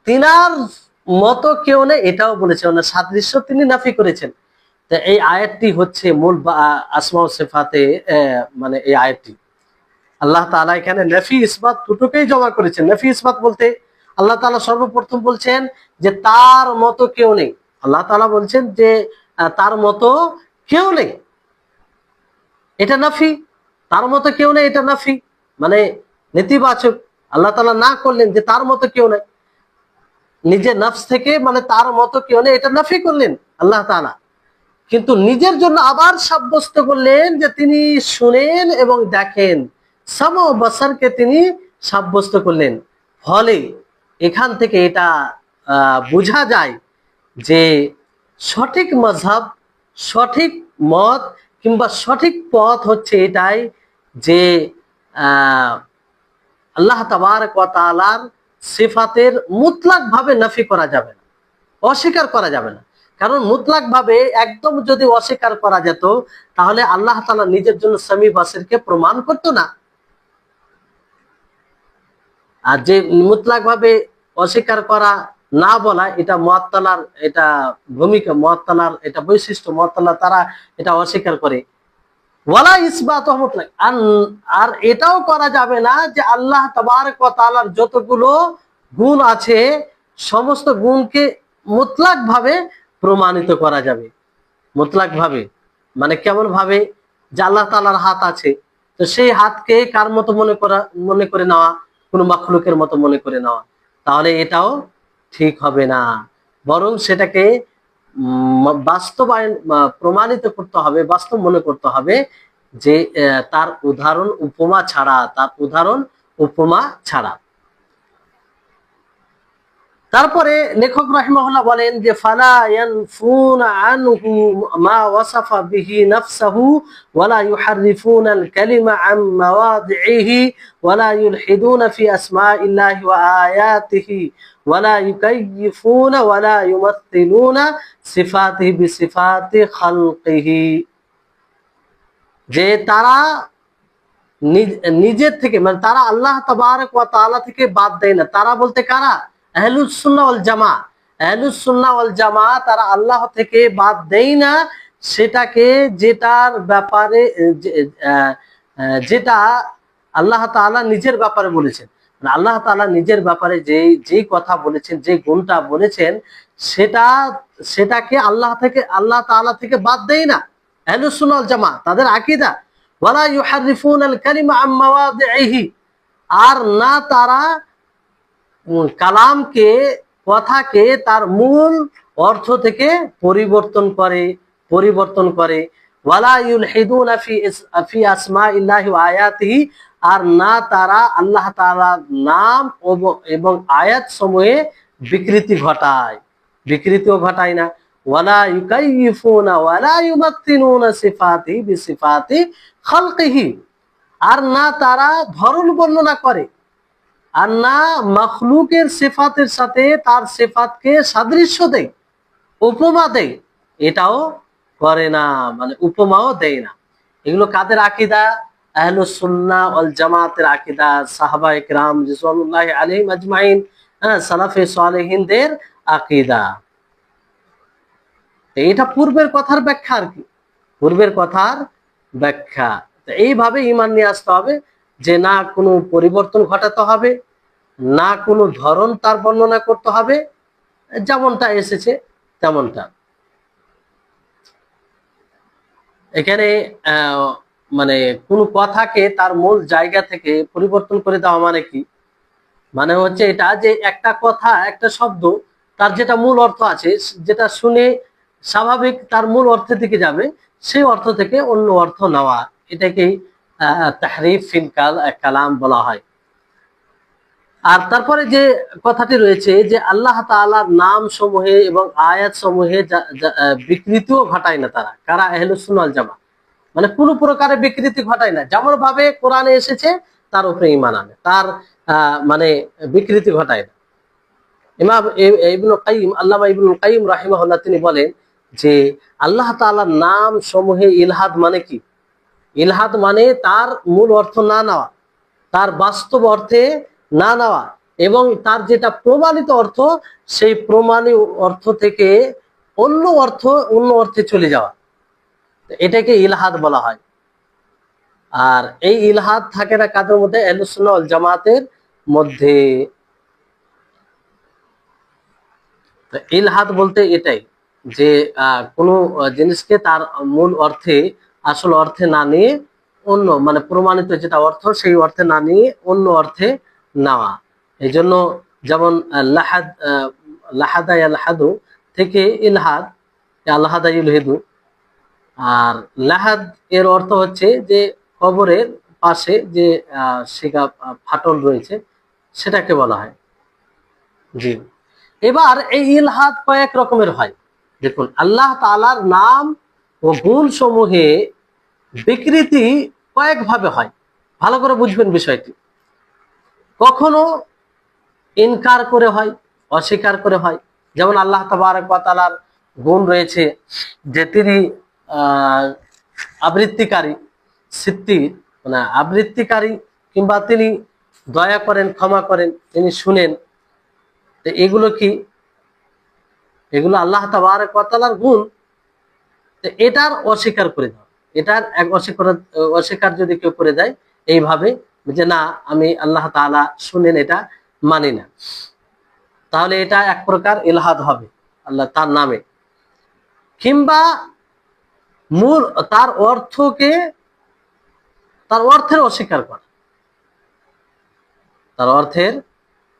তিনার মতো কেউ নেই এটাও বলেছেন, মানে সাদৃশ্য তিনি নাফি করেছেন। তো এই আয়াতটি হচ্ছে মূল আসমা ও সিফাতে, মানে এই আয়াতটি আল্লাহ তাআলা এখানে নফি ইসবাত দুটোকেই জমা করেছেন। নফি ইসবাত বলতে আল্লাহ তাআলা সর্বপ্রথম বলছেন যে তার মতো কেউ নেই। আল্লাহ তাআলা বলছেন যে তার মতো কেউ নেই, এটা নফি। তার মতো কেউ নেই, এটা নফি, মানে নেতিবাচক। আল্লাহ তাআলা না করলেন যে তার মতো কেউ নেই, নিজের নফস থেকে মানে তার মতো কেউ নেই এটা নফি করলেন আল্লাহ তাআলা। কিন্তু নিজের জন্য আবার সাব্যস্ত করলেন যে তিনি শুনেন এবং দেখেন, সামা ও বাসারকে তিনি সাব্যস্ত করলেন। ফলে এখান থেকে এটা বোঝা যায় যে সঠিক মাযহাব, সঠিক মত কিংবা সঠিক পথ হচ্ছে এটাই যে আল্লাহ তাবারক ওয়া তাআলার সিফাতের মুতলাক ভাবে নফি করা যাবে না, অস্বীকার করা যাবে না। কারণ মুতলাক ভাবে একদম যদি অস্বীকার করা যেত তাহলে আল্লাহ তাআলা নিজের জন্য সামি বাসিরকে প্রমাণ করতো না। আর যে মুতলাক ভাবে অস্বীকার করা না বলা, এটা মুআত্তালার এটা ভূমিকা, মুআত্তালার এটা বৈশিষ্ট্য। মুআত্তালা তারা এটা অস্বীকার করে। ওয়ালা ইসবাত মুতলাক, আর এটাও করা যাবে না যে আল্লাহ তাবারক ওয়া তাআলার যতগুলো গুণ আছে সমস্ত গুণকে মুতলাক ভাবে প্রমাণিত করা যাবে। মুতলাক ভাবে মানে কেমন ভাবে, যে আল্লাহ তাআলার হাত আছে, তো সেই হাতকে কার মতো মনে করে নেওয়া, কোনো মাখলুকের মতো মনে করে নেওয়া, তাহলে এটাও ঠিক হবে না। বরং সেটাকে বাস্তবায়ন, প্রমাণিত করতে হবে, বাস্তব মনে করতে হবে যে তার উদাহরণ উপমা ছাড়া। তারপরে লেখক রাহিমাহুল্লাহ বলেন যে ফালা ইয়ানফুনা আনহু মা ওয়াসাফা বিহি নাফসাহু ওয়ালা ইউহাররিফুনা আল কালিমা আন মাওয়াদিহি ওয়ালা ইউলহিদুনা ফি আসমাইল্লাহি ওয়া আয়াতিহি ওয়ালা ইউকাইয়িফুনা ওয়ালা ইউমাথিলুনা সিফাতিহি বিসিফাতি খালকিহি। যে তারা নিজের থেকে, মানে তারা আল্লাহ তাবারক ওয়া তাআলা থেকে বাদ দেয় না। তারা বলতে কারা? আহলুস সুন্নাহ ওয়াল জামা। আহলুস সুন্নাহ ওয়াল জামা তারা আল্লাহ থেকে বাদ দেয় না সেটাকে, যেটার ব্যাপারে যেটা আল্লাহ তাআলা নিজের ব্যাপারে বলেছেন। মানে আল্লাহ তাআলা নিজের ব্যাপারে যেই কথা বলেছেন, যে গুণটা বলেছেন, সেটাকে আল্লাহ তাআলা থেকে বাদ দেয় না। আহলুস সুন্নাহ ওয়াল জামা তাদের আকীদা ওয়ালা ইউহাররিফুনা আল কালিমা আন মাওয়াদিহি, আর না তারা কালামকে, কথাকে তার মূল অর্থ থেকে পরিবর্তন করে। ওয়ালা ইউলহিদুনা ফি আসমাইল্লাহি ওয়া আয়াতিহি, আর না তারা আল্লাহ তাআলার নাম এবং আয়াত সমূহে বিকৃতিও ঘটায় না। ওয়ালা ইউকাইয়িফুনা ওয়ালা ইউমাত্তিনুনা সিফাতিহি বিসিফাতি খালকিহি, আর না তারা ধরন বর্ণনা করে, আর না মখলুকের সিফাতের সাথে তার সিফাতকে সাদৃশ্য দেয়। উপমা দেয়, এটাও করে না, মানে উপমাও দেয় না। এগুলো কাদের আকীদা? আহলুস সুন্নাহ ওয়াল জামাতের আকীদা, সাহাবায়ে কেরাম রিজওয়ানুল্লাহি আলাইহিম আজমাইন, সালাফে সালেহিনদের আকীদা। এটা পূর্বের কথার ব্যাখ্যা আর কি, পূর্বের কথার ব্যাখ্যা। এইভাবে ঈমান নিয়ে আসতে হবে যে না কোনো পরিবর্তন ঘটাতে হবে, না কোনো ধরন তার বর্ণনা করতে হবে, যেমনটা এসেছে তেমনটা। এখানে মানে কোন কথাকে তার মূল জায়গা থেকে পরিবর্তন করে দেওয়া মানে কি? মানে হচ্ছে এটা যে একটা কথা, একটা শব্দ, তার যেটা মূল অর্থ আছে, যেটা শুনে স্বাভাবিক তার মূল অর্থের দিকে যাবে, সেই অর্থ থেকে অন্য অর্থ নেওয়া, এটাকেই তাহরিফ ফিল কালাম বলা হয়। আর তারপরে যে কথাটি রয়েছে যে আল্লাহ তাআলার নাম সমূহে এবং আয়াত সমূহে বিকৃতিও ঘটায় না তারা, কারা? আহলুস সুন্নাহ ওয়াল জামাত। মানে কোনো প্রকারে বিকৃতি ঘটায় না, যেমন ভাবে কোরআনে এসেছে তার উপরে ঈমান আনে, তার মানে বিকৃতি ঘটায় না। ইমাম ইবনুল কাইয়িম, আল্লামা ইবনুল কাইয়িম রাহিমাহুল্লাহ তিনি বলেন যে আল্লাহ তাআলার নাম সমূহে ইলহাদ মানে কি? ইলহাদ মানে তার মূল অর্থ না নেওয়া, তার বাস্তব অর্থে না নেওয়া, এবং তার যেটা প্রমাণিত অর্থ, সেই প্রমাণিত অর্থ থেকে অন্য অর্থে চলে যাওয়া, এটাকে ইলহাদ বলা হয়। আর এই ইলহাদ থাকে না কাদের মধ্যে? আহলুস সুন্নাহ ওয়াল জামাতের মধ্যে। ইলহাদ বলতে এটাই যে কোনো জিনিসকে তার মূল অর্থে, আসল অর্থে না নিয়ে অন্য, মানে প্রমাণিত যেটা অর্থ সেই অর্থে না নিয়ে অন্য অর্থে নেওয়া। এই জন্য যেমন লাহাদা ইয়ালহাদু থেকে ইলহাদ, আল্লাহাদা ইউলহিদু। আর লাহাদ এর অর্থ হচ্ছে যে কবরের পাশে যে শিকা ফাটল রয়েছে, সেটাকে বলা হয়। জি। এবার এই ইলহাদ কয়েক রকমের হয়। দেখুন, আল্লাহ তাআলার নাম ও গুণ সমূহে বিকৃতি কয়েক ভাবে হয়, ভালো করে বুঝবেন বিষয়টি। কখনো ইনকার করে হয়, অস্বীকার করে হয়। যেমন আল্লাহ তাবারক ওয়া তাআলার গুণ রয়েছে যে তিনি আবৃত্তিকারী, সিত্তির, মানে আবৃত্তিকারী, কিংবা তিনি দয়া করেন, ক্ষমা করেন, তিনি শুনেন। এগুলো কি? এগুলো আল্লাহ তাবারক ওয়া তাআলার গুণ। এটার অস্বীকার করে দাও, এটার এক অস্বীকার যদি কেউ করে দেয় এইভাবে যে না আমি আল্লাহ তাআলা শুনেন, এটা মানি না, তাহলে এটা এক প্রকার ইলহাদ হবে আল্লাহ তার নামে। কিংবা মূল তার অর্থকে, তার অর্থের অস্বীকার করা, তার অর্থের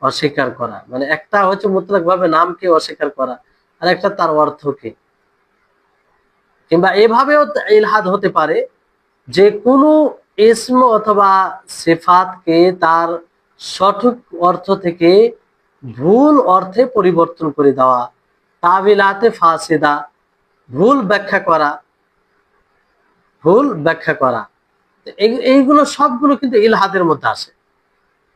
অস্বীকার করা, মানে একটা হচ্ছে মুতলাক ভাবে নামকে অস্বীকার করা, আর একটা তার অর্থকে। কিংবা এভাবেও ইলহাদ হতে পারে যে কোনো ইসম অথবা সিফাতকে তার সঠিক অর্থ থেকে ভুল অর্থে পরিবর্তন করে দেওয়া, তাবিলাতে ফাসিদা, ভুল ব্যাখ্যা করা, ভুল ব্যাখ্যা করা। এইগুলো সবগুলো কিন্তু ইলহাদের মধ্যে আসে।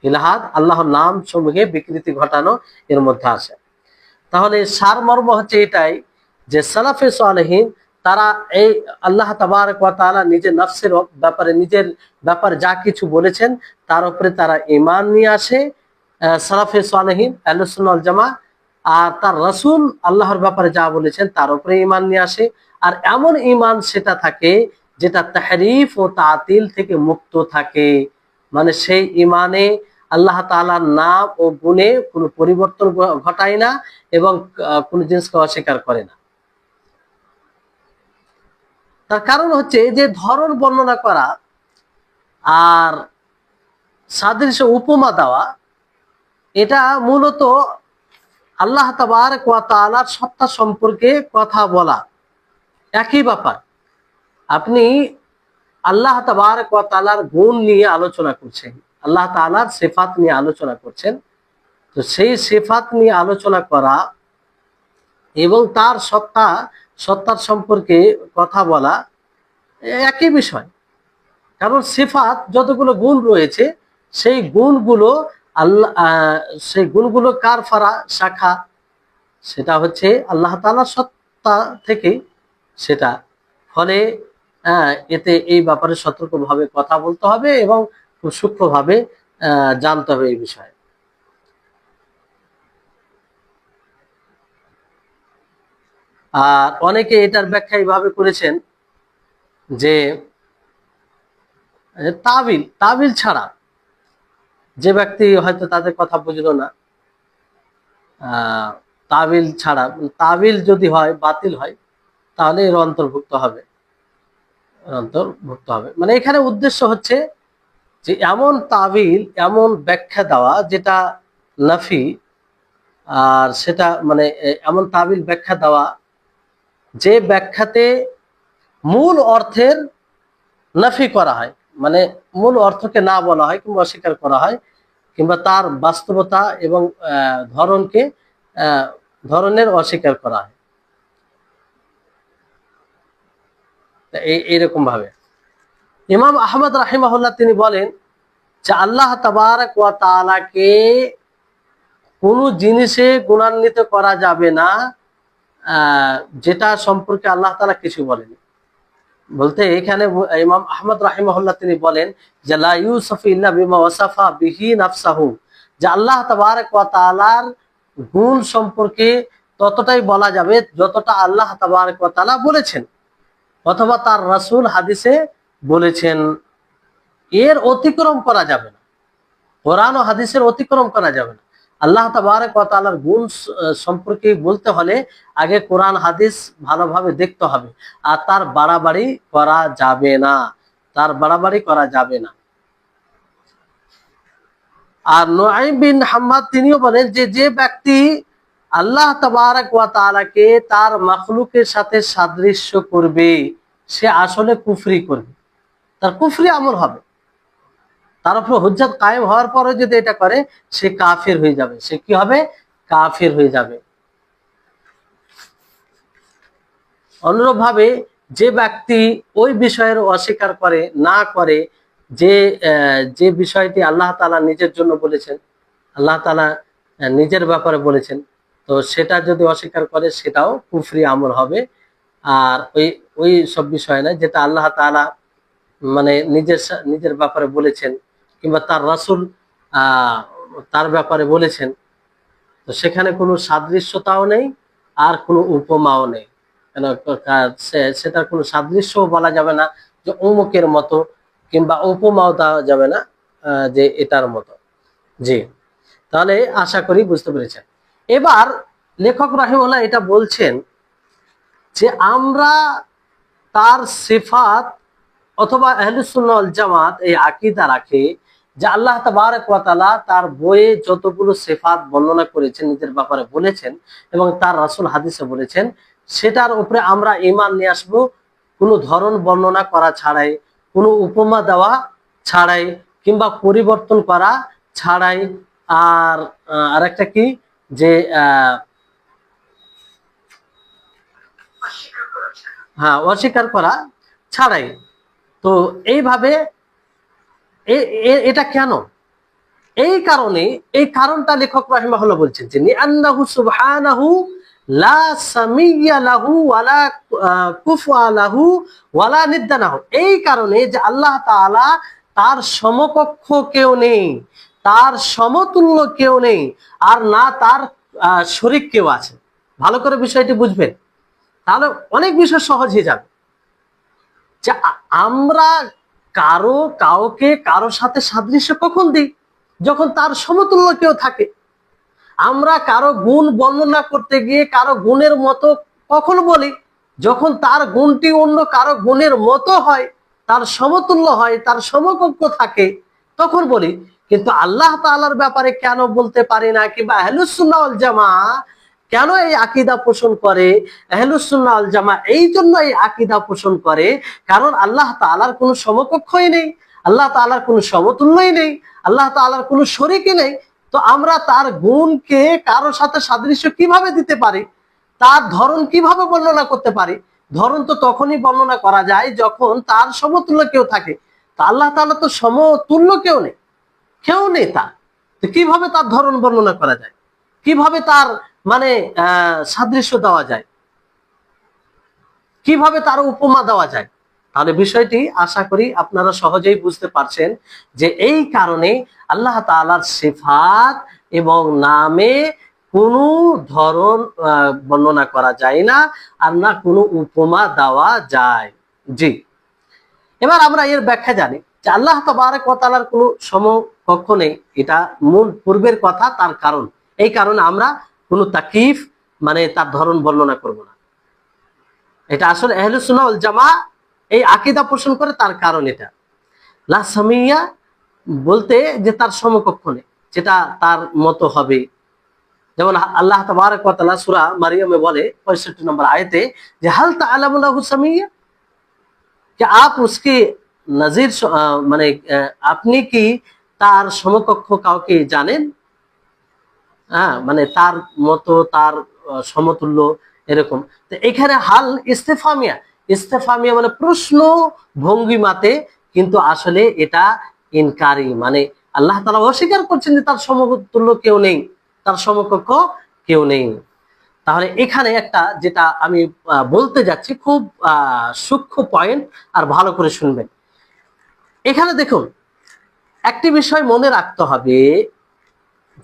ইলহাদ আল্লাহর নাম সমূহে বিকৃতি ঘটানো এর মধ্যে আসে। তাহলে সারমর্ম হচ্ছে এটাই যে সালাফে সালেহিন তারা এই আল্লাহ তাবারক ওয়া তাআলা নিজের নফসের ব্যাপারে, নিজের ব্যাপারে যা কিছু বলেছেন তার উপরে তারা ঈমান নিয়ে আসে, সালাফে সালেহিন আহলুস সুন্নাহ ওয়াল জামাত। আর তার রাসূল আল্লাহর ব্যাপারে যা বলেছেন তার উপরে ঈমান নিয়ে আসে। আর এমন ঈমান সেটা থাকে যেটা তাহরিফ ও তাতিল থেকে মুক্ত থাকে, মানে সেই ঈমানে আল্লাহ তাআলার নাম ও গুণে কোনো পরিবর্তন ঘটায় না এবং কোন জিনিসকে অস্বীকার করে না। তার কারণ হচ্ছে যে ধরন বর্ণনা করা আর সাদৃশ্য উপমা দেওয়া, এটা মূলত আল্লাহ তাবারক ওয়া তাআলার সত্তা সম্পর্কে কথা বলা, একই ব্যাপার। আপনি আল্লাহ তাবারক ওয়া তাআলার গুণ নিয়ে আলোচনা করছেন, আল্লাহ তাআলার সিফাত নিয়ে আলোচনা করছেন, তো সেই সিফাত নিয়ে আলোচনা করা এবং তার সত্তার সম্পর্কে কথা বলা একই বিষয়। কারণ সিফাত যতগুলো গুণ রয়েছে সেই গুণগুলো সেই গুণগুলো কার ফারা শাখা? সেটা হচ্ছে আল্লাহ তাআলার সত্তা। সত্তা থেকে সেটা। ফলে এতে এই ব্যাপারে সতর্কভাবে কথা বলতে হবে এবং খুব সূক্ষ্মভাবে জানতে হবে এই বিষয়ে। আর অনেকে এটার ব্যাখ্যা এইভাবে করেছেন যে তাবিল তাবিল ছাড়া যে ব্যক্তি হয়তো তাদের কথা বুঝলো না, তাবিল ছাড়া, তাবিল যদি হয় বাতিল হয় তাহলে এর অন্তর্ভুক্ত হবে, মানে এখানে উদ্দেশ্য হচ্ছে যে এমন তাবিল, এমন ব্যাখ্যা দেওয়া যেটা নাফি, আর সেটা মানে এমন তাবিল ব্যাখ্যা দেওয়া যে ব্যাখ্যাতে মূল অর্থের নাফি করা হয়, মানে মূল অর্থকে না বলা হয় কিংবা অস্বীকার করা হয়, কিংবা তার বাস্তবতা এবং ধরনকে ধরনের অস্বীকার করা হয়। এইরকম ভাবে ইমাম আহমদ রাহিমাহুল্লাহ তিনি বলেন যে আল্লাহ তাবারক ওয়া তাআলাকে কোন জিনিসে গুণান্বিত করা যাবে না যেটা সম্পর্কে আল্লাহ তাআলা কিছু বলেনি। বলতে এখানে ইমাম আহমদ রাহিমাহুল্লাহ তিনি বলেন যে লা ইউসাফু ইল্লা বিমা ওয়াসাফা বিহি নাফসাহু, যে আল্লাহ তাবারক ওয়া তাআলার গুণ সম্পর্কে ততটাই বলা যাবে যতটা আল্লাহ তাবারক ওয়া তাআলা বলেছেন অথবা তার রাসূল হাদিসে বলেছেন। এর অতিক্রম করা যাবে না, কোরআন ও হাদিসের অতিক্রম করা যাবে না। আল্লাহ তাবারক ওয়া তাআলার গুণ সম্পর্কে বলতে হলে আগে কোরআন হাদিস ভালোভাবে দেখতে হবে, আর তার বাড়াবাড়ি করা যাবে না, তার বাড়াবাড়ি করা যাবে না। আর নুআইম বিন হাম্মাদ তিনিও বলেন যে যে ব্যক্তি আল্লাহ তাবারক ওয়া তাআলাকে তার মাখলুকের সাথে সাদৃশ্য করবে সে আসলে কুফরি করবে, তার কুফরি আমল হবে, তার উপর হুজ্জত কায়েম হওয়ার পরে যদি এটা করে সে কাফির হয়ে যাবে। সে কি হবে? কাফির হয়ে যাবে। অনুরূপ ভাবে যে ব্যক্তি ওই বিষয়ের অস্বীকার করে না করে যে যে বিষয়টি আল্লাহ তাআলা নিজের জন্য বলেছেন, আল্লাহ তাআলা নিজের ব্যাপারে বলেছেন, তো সেটা যদি অস্বীকার করে সেটাও কুফরি আমল হবে। আর ওই সব বিষয় না যেটা আল্লাহ তাআলা মানে নিজের ব্যাপারে বলেছেন কিংবা তার রাসূল তার ব্যাপারে বলেছেন, তো সেখানে কোনো সাদৃশ্যতাও নেই আর কোনো উপমাও নেই। কেন সেটার কোনো সাদৃশ্যও বলা যাবে না যে অমুকের মতো, কিংবা উপমাও দেওয়া যাবে না যে এটার মতো। জি, তাহলে আশা করি বুঝতে পেরেছেন। এবার লেখক রাহিমাহুল্লাহ এটা বলছেন যে আমরা তার সিফাত অথবা আহলুস সুন্নাহ ওয়াল জামাত এই আকীদা রাখে যে আল্লাহ তাবারক ওয়া তাআলা তার বইয়ে যতগুলো সিফাত বর্ণনা করেছেন, নিজের ব্যাপারে বলেছেন এবং তার রাসূল হাদিসে বলেছেন, সেটার উপরে আমরা ঈমান নিয়ে আসবো, কোনো ধরন বর্ণনা করা ছাড়াই, কোনো উপমা দেওয়া ছাড়াই কিংবা পরিবর্তন করা ছাড়াই। আর আরেকটা কি যে হ্যাঁ, অস্বীকার করা ছাড়াই। তো এইভাবে এটা কেন? এই কারণে, এই কারণটা লেখক রাহিমাহুল্লাহ বলছেন যে লিআন্নাহু সুবহানাহু লা সামিয়্যা লাহু ওয়ালা কুফুয়া লাহু ওয়ালা নিদ্দা লাহু। এই কারণে যে আল্লাহ তাআলা তার সমকক্ষ কেউ নেই, তার সমতুল্য কেউ নেই, আর না তার শরীক কেউ আছে। ভালো করে বিষয়টি বুঝবেন, তাহলে অনেক বিষয় সহজ হয়ে যাবে। যে আমরা কাউকে কারোর সাথে সাদৃশ্য কখন দিই? যখন তার সমতুল্য কেউ থাকে। আমরা কারো গুণ বর্ণনা করতে গিয়ে কারো গুণের মতো কখন বলি? যখন তার গুণটি অন্য কারো গুণের মতো হয়, তার সমতুল্য হয়, তার সমকক্ষ থাকে, তখন বলি। কিন্তু আল্লাহ তাআলার ব্যাপারে কেন বলতে পারি না? কিংবা আহলুস সুন্নাহ ওয়াল জামাত কেন এই আকীদা পোষণ করে? আহলুস সুন্নাহ ওয়াল জামাত এই জন্য এই আকীদা পোষণ করে কারণ আল্লাহ তাআলার কোনো সমকক্ষই নেই, আল্লাহ তাআলার কোনো সমতুল্যই নেই, আল্লাহ তাআলার কোনো শরীকই নেই। তো আমরা তার গুণকে কারোর সাথে সাদৃশ্য কিভাবে দিতে পারি? তার ধরন কিভাবে বর্ণনা করতে পারি? ধরন তো তখনই বর্ণনা করা যায় যখন তার সমতুল্য কেউ থাকে। তা আল্লাহ তাআলা তো সমতুল্য কেউ নেই, কেউ নেই তার। তো কিভাবে তার ধরন বর্ণনা করা যায়? কিভাবে তার মানে সাদৃশ্য দেওয়া যায়? কিভাবে তার উপমা দেওয়া যায়? তাহলে বিষয়টি আশা করি আপনারা সহজেই বুঝতে পারছেন যে এই কারণে আল্লাহ তাআলার সিফাত এবং নামে কোনো ধরন বর্ণনা করা যায় না, আর না কোনো উপমা দেওয়া যায়। জি, এবার আমরা এর ব্যাখ্যা জানি যে আল্লাহ তাবারক ওয়া তাআলার কোনো সমকক্ষ নেই, এটা মূল পূর্বের কথা। তার কারণ, এই কারণে আমরা কোনো তাকিফ মানে তার ধরন বর্ণনা করব না। এটা আসলে আহলুস সুন্নাহ ওয়াল জামা এই আকীদা পোষণ করে, তার কারণ এটা। লা সামিয়া বলতে যে তার সমকক্ষ নেই, যেটা তার মতো হবে। যেমন আল্লাহ তাবারক ওয়া তাআলা সূরা মারইয়ামে বলে 65 নম্বর আয়াতে যে হাল তাআলামু লাহু সামিয়া, कि आप उसके नजीर মানে আপনি কি তার সমকক্ষ কাউকে জানেন? হ্যাঁ, মানে তার মতো, তার সমতুল্য এরকম। তো এখানে হাল ইস্তেফামিয়া, ইস্তেফামিয়া মানে প্রশ্ন ভঙ্গিমাতে, কিন্তু আসলে এটা ইনকারি, মানে আল্লাহ তাআলা অস্বীকার করছেন যে তার সমতুল্য কেউ নেই, তার সমকক্ষ কেউ নেই। তাহলে এখানে একটা যেটা আমি বলতে যাচ্ছি, খুব সূক্ষ্ম পয়েন্ট, আর ভালো করে শুনবেন। এখানে দেখুন, একটি বিষয় মনে রাখতে হবে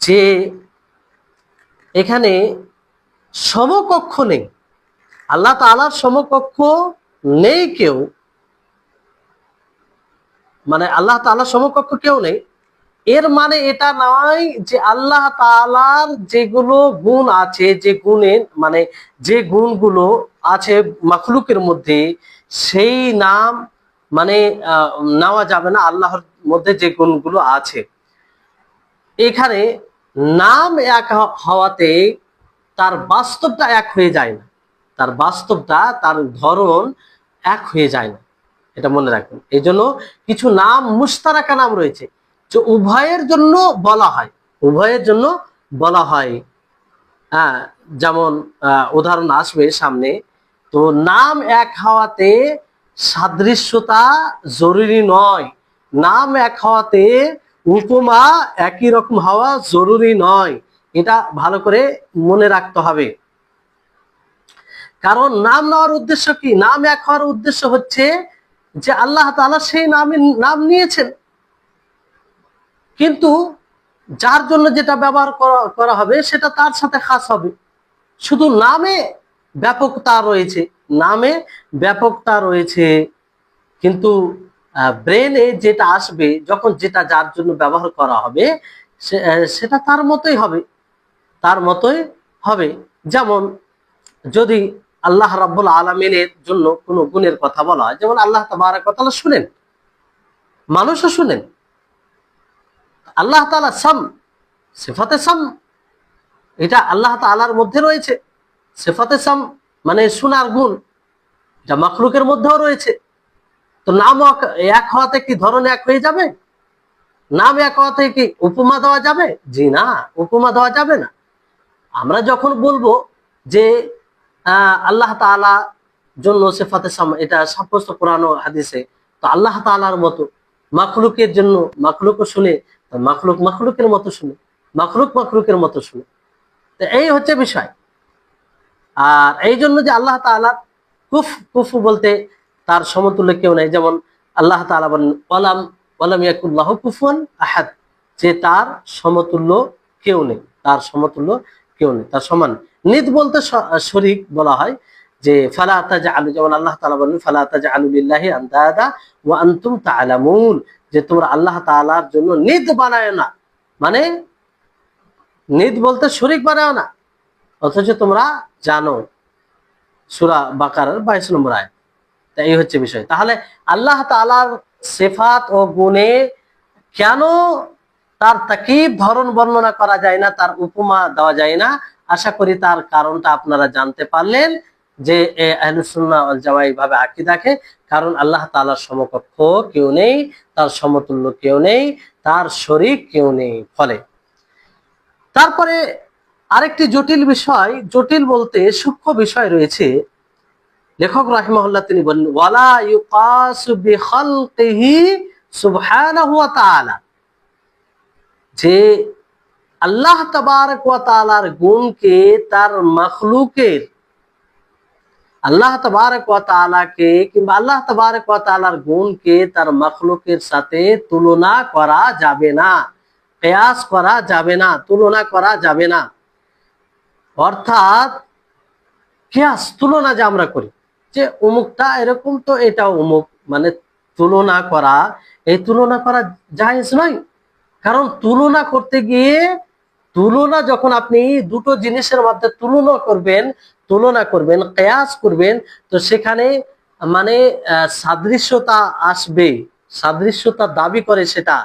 যে এখানে সমকক্ষ নেই, আল্লাহ তাআলার সমকক্ষ নেই কেউ, মানে আল্লাহ তাআলার সমকক্ষ কেউ নেই। এর মানে এটা নয় যে আল্লাহ তাআলার যেগুলো গুণ আছে, যে গুণে মানে যে গুণগুলো আছে মাখলুকের মধ্যে, সেই নাম মানে নেওয়া যাবে না আল্লাহর মধ্যে যে গুণগুলো আছে। এখানে নাম এক হওয়াতে তার বাস্তবটা এক হয়ে যায় না, তার বাস্তবটা, তার ধরন এক হয়ে যায় না, এটা মনে রাখবেন। এই জন্য কিছু নাম মুশতারাকা নাম রয়েছে, যে উভয়ের জন্য বলা হয়, উভয়ের জন্য বলা হয়। হ্যাঁ, যেমন উদাহরণ আসবে সামনে। তো নাম এক হওয়াতে সাদৃশ্যতা জরুরি নয়, নাম এক হওয়াতে উপমা একই রকম হওয়া জরুরি নয়, এটা ভালো করে মনে রাখতে হবে। কারণ নাম নেওয়ার উদ্দেশ্য কি? নাম এক হওয়ার উদ্দেশ্য হচ্ছে যে আল্লাহ তাআলা সেই নাম নিয়েছেন, কিন্তু যার জন্য যেটা ব্যবহার করা হবে সেটা তার সাথে খাস হবে। শুধু নামে ব্যাপকতা রয়েছে, নামে ব্যাপকতা রয়েছে, কিন্তু ব্রেনে যেটা আসবে, যখন যেটা যার জন্য ব্যবহার করা হবে, সেটা তার মতোই হবে, তার মতোই হবে। যেমন যদি আল্লাহ রাব্বুল আলামিনের জন্য কোনো গুণের কথা বলা হয়, যেমন আল্লাহ তাবারক ওয়া তাআলা শুনেন, মানুষও শুনেন। আল্লাহ তাআলা সাম, সিফাতে সাম, এটা আল্লাহ তাআলার মধ্যে রয়েছে। সিফাতে সাম মানে শোনার গুণ, এটা মাখলুকের মধ্যেও রয়েছে। তো নাম এক হওয়াতে কি ধরন এক হয়ে যাবে? নাম এক হওয়াতে কি উপমা দেওয়া যাবে? জি না, উপমা দেওয়া যাবে না। আমরা যখন বলবো যে আল্লাহ তাআলা জন্য সিফাতে সাম, এটা সাব্যস্ত কোরআন ও হাদিসে, তো আল্লাহ তাআলার মতো মাখলুকের জন্য, মাখলুকও শুনে, মাখলুক মাখলুকের মতো শুনে, মাখলুক মাখলুকের মতো শুনে। তো এই হচ্ছে বিষয়। আর এই জন্য যে আল্লাহ তাআলা কুফু বলতে তার সমতুল্য কেউ নাই, যেমন আল্লাহ তাআলা বলেন ওয়ালাম ইয়াকুল্লাহু কুফুয়ান আহাদ, যে তার সমতুল্য কেউ নেই, তার সমতুল্য কেউ নেই, তার সমান। নিদ বলতে শরীক বলা হয়, যে ফালা তাজআলু, যেমন আল্লাহ তাআলা বলেন ফালা তাজআলু লিল্লাহি আনদাদা ওয়া আনতুম তা'লামুন, যে তোমরা আল্লাহ তাআলার জন্য নিদ বানায় না, মানে নিদ বলতে শরীক বানায় না, অথচ তোমরা জানো। সূরা বাকারার 22 নম্বর আয়াত। এই হচ্ছে বিষয়। তাহলে আল্লাহ তাআলার সিফাত ও গুণে কেন তার তাকিব ধরন বর্ণনা করা যায় না, তার উপমা দেওয়া যায় না? আশা করি তার কারণটা আপনারা জানতে পারলেন, যে আহলুস সুন্নাহ ওয়াল জামাআহ এইভাবে আকীদা রাখে। কারণ আল্লাহ তাআলার সমকক্ষ কেউ নেই, তার সমতুল্য কেউ নেই, তার শরীক কেউ নেই। ফলে তারপরে আরেকটি জটিল বিষয়, জটিল বলতে সূক্ষ্ম বিষয় রয়েছে। লেখক রাহিমাহুল্লাহ তিনি বলেন ওয়ালা ইউকাসু বিখালকিহি সুবহানাহু ওয়া তাআলা, যে আল্লাহ তাবারক ওয়া তাআলার গুণকে তার মাখলুকের আল্লাহ তাবারক ওয়া তাআলাকে কিংবা আল্লাহ তাবারক ওয়া তাআলার গুণকে তার মাখলুকের সাথে তুলনা করা যাবে না, কিয়াস করা যাবে না, তুলনা করা যাবে না। অর্থাৎ কিয়াস তুলনা যে আমরা করি যে অমুকটা এরকম তো এটাও অমুক, মানে তুলনা করা, এই তুলনা করা জায়েজ নয়। কারণ তুলনা করতে গিয়ে, তুলনা যখন আপনি দুটো জিনিসের মধ্যে তুলনা করবেন কিয়াস করবেন, তো সেখানে মানে সাদৃশ্যতা আসবে, সাদৃশ্যতা দাবি করে সেটা,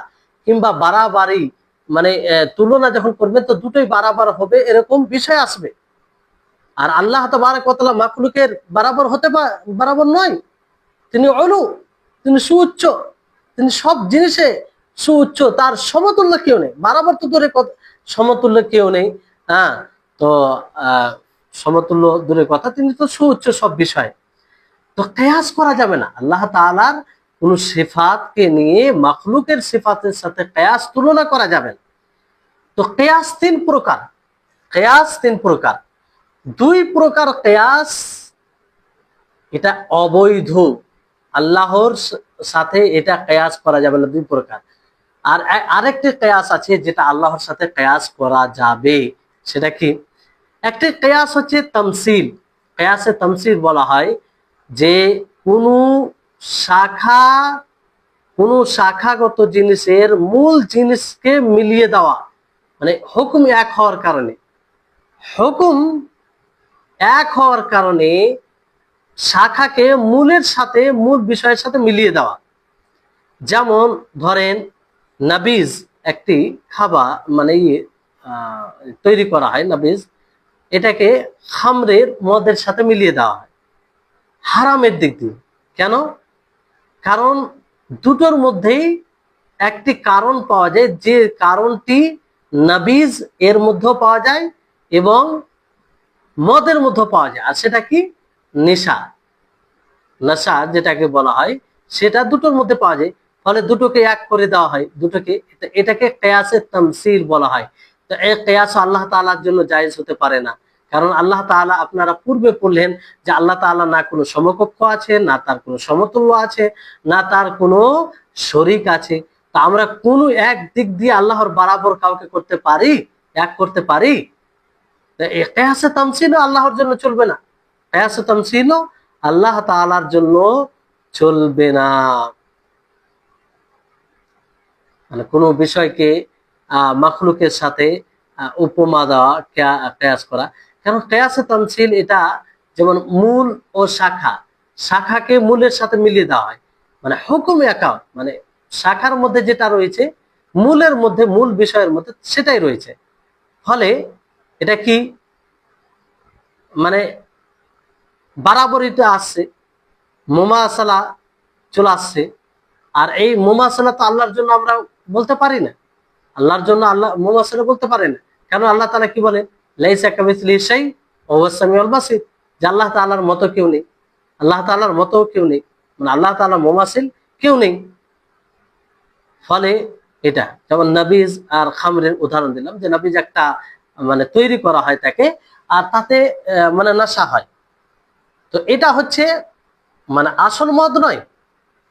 কিংবা বাড়াবাড়ি, মানে তুলনা যখন করবেন তো দুটোই বাড়াবার হবে এরকম বিষয় আসবে। আর আল্লাহ তাবারক ওয়া তাআলা মাখলুকের বরাবর বরাবর নয়, তিনি অলু, তিনি সুউচ্চ, তিনি সব জিনিসে সুউচ্চ, তার সমতুল্য কেউ নেই। বরাবর তো দূরে সমতুল্য কেউ নেই, হ্যাঁ। তো সমতুল্য দূরের কথা, তিনি তো সুউচ্চ সব বিষয়। তো কিয়াস করা যাবে না। আল্লাহ তাআলার কোন সিফাতকে নিয়ে মাখলুকের সিফাতের সাথে কিয়াস তুলনা করা যাবে না। তো কিয়াস তিন প্রকার, কিয়াস তিন প্রকার। দুই প্রকার কিয়াস এটা অবৈধ, আল্লাহর সাথে এটা কিয়াস করা যাবে না, দুই প্রকার। আর আরেকটি কিয়াস আছে যেটা আল্লাহর সাথে কিয়াস করা যাবে। সেটা কি? একটি কিয়াস হচ্ছে তামসিল। কিয়াসে তামসিল বলা হয় যে কোনো শাখা, কোনো শাখাগত জিনিসের মূল জিনিসকে মিলিয়ে দেওয়া, মানে হুকুম এক হওয়ার কারণে, হুকুম এক হওয়ার কারণে শাখাকে মূলের সাথে, মূল বিষয়ের সাথে মিলিয়ে দেওয়া। যেমন ধরেন নাবিজ একটি খাবার, মানে তৈরি করা হয় নাবিজ, এটাকে খামরের মদের সাথে মিলিয়ে দেওয়া হয় হারামের দিক দিয়ে। কেন? কারণ দুটোর মধ্যেই একটি কারণ পাওয়া যায়, যে কারণটি নাবিজ এর মধ্যেও পাওয়া যায় এবং মদের মধ্যেও পাওয়া যায়। আর সেটা কি? নেশা, নেশা যেটাকে বলা হয়, সেটা দুটোর মধ্যে পাওয়া যায়। ফলে দুটোকে এক করে দেওয়া হয়, দুটোকে, এটাকে কিয়াসে তামসিল বলা হয়। তো এই কিয়াস আল্লাহ তাআলার জন্য জায়েজ হতে পারে না। কারণ আল্লাহ তাআলা, আপনারা পূর্বে পড়লেন যে আল্লাহ তাআলা না কোনো সমকক্ষ আছে, না তার কোনো সমতুল্য আছে, না তার কোনো শরীক আছে। তা আমরা কোনো এক দিক দিয়ে আল্লাহর বরাবর কাউকে করতে পারি, এক করতে পারি? কিয়াসে তামসিল আল্লাহর জন্য চলবে না, কিয়াসে তামসিল আল্লাহ তাআলার জন্য চলবে না। মানে কোনো বিষয়কে মাখলুকের সাথে উপমা দেওয়া, কিয়াস করা। কারণ কিয়াসে তামসিল এটা যেমন মূল ও শাখা, শাখাকে মূলের সাথে মিলিয়ে দেওয়া হয়, মানে হুকুম একা, মানে শাখার মধ্যে যেটা রয়েছে মূলের মধ্যে, মূল বিষয়ের মধ্যে সেটাই রয়েছে। ফলে এটা কি, মানে বারাবরিতে আসছে, মুমাসালা চলে আসছে। আর এই মুমাসালা তো আল্লাহর জন্য আমরা বলতে পারি না, আল্লাহর জন্য আল্লাহ মুমাসালা বলতে পারে না। কেন? আল্লাহ তাআলা কি বলেন? লাইসা কামিসলিহি শাই ওয়া হুয়াস সামিউল বাসীর, যে আল্লাহ তাআলার মতো কেউ নেই, আল্লাহ তাআলার মতো কেউ নেই, মানে আল্লাহ তাআলা মুমাসিল কেউ নেই। ফলে এটা যেমন নাবিজ আর খামরের উদাহরণ দিলাম, যে নাবিজ একটা মানে তৈরি করা হয় তাকে, আর তাতে মানে নেশা হয়। তো এটা হচ্ছে মানে আসল মদ নয়,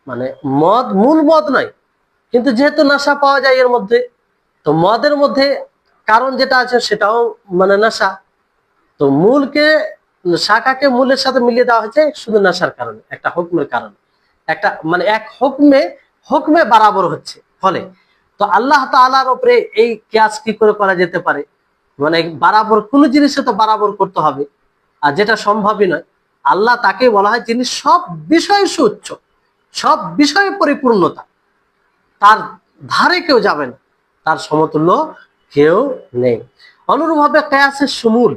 মানে মদ মূল মদ নয়, কিন্তু যেহেতু নেশা পাওয়া যায় এর মধ্যে, তো মদের মধ্যে কারণ যেটা আছে সেটাও মানে নেশা। তো মূলকে, শাখাকে মূলের সাথে মিলিয়ে দেওয়া হয়েছে শুধু নেশার কারণে, একটা হুকমের কারণে, একটা মানে এক হুকমে, হুকমে বরাবর হচ্ছে। ফলে তো আল্লাহ তাআলার উপরে এই কিয়াস কি করে করা যেতে পারে? মানে বরাবর কোন জিনিসে তো বরাবর করতে হবে, আর যেটা সম্ভবই নয়। আল্লাহ তাকে বলা হয় যিনি সব বিষয়ে সুউচ্চ, সব বিষয়ে পরিপূর্ণতা, তার ধারে কেউ যাবে না, তার সমতুল্য কেউ নেই। অনুরূপভাবে কিয়াসের সুমুল,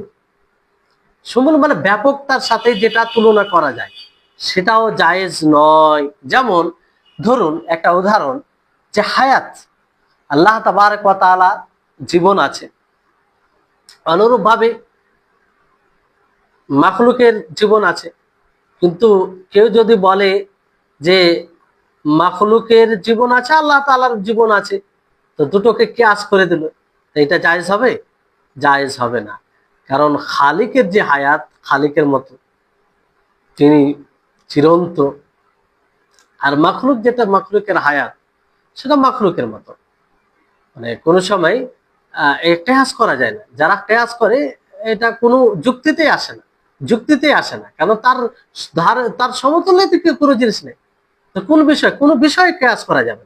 সুমুল মানে ব্যাপকতার সাথে যেটা তুলনা করা যায়, সেটাও জায়েজ নয়। যেমন ধরুন একটা উদাহরণ, যে হায়াত, আল্লাহ তাবারক ওয়া তাআলা জীবন আছে, অনুরূপভাবে মাখলুকের জীবন আছে। কিন্তু কেউ যদি বলে যে মাখলুকের জীবন আছে, আল্লাহ তাআলার জীবন আছে, তো দুটোকে কিয়াস করে দিল, এটা জায়েজ হবে? জায়েজ হবে না। কারণ খালিকের যে হায়াত খালিকের মতো, তিনি চিরন্ত। আর মাখলুক যেটা, মাখলুকের হায়াত সেটা মাখলুকের মতো, মানে কোনো সময় কেয়াস করা যায় না। যারা কেয়াস করে এটা কোনো যুক্তিতেই আসে না, যুক্তিতেই আসে না, কারণ তার সমতুল্য কোনো জিনিস নেই। তো কোন বিষয়ে কেয়াস করা যাবে,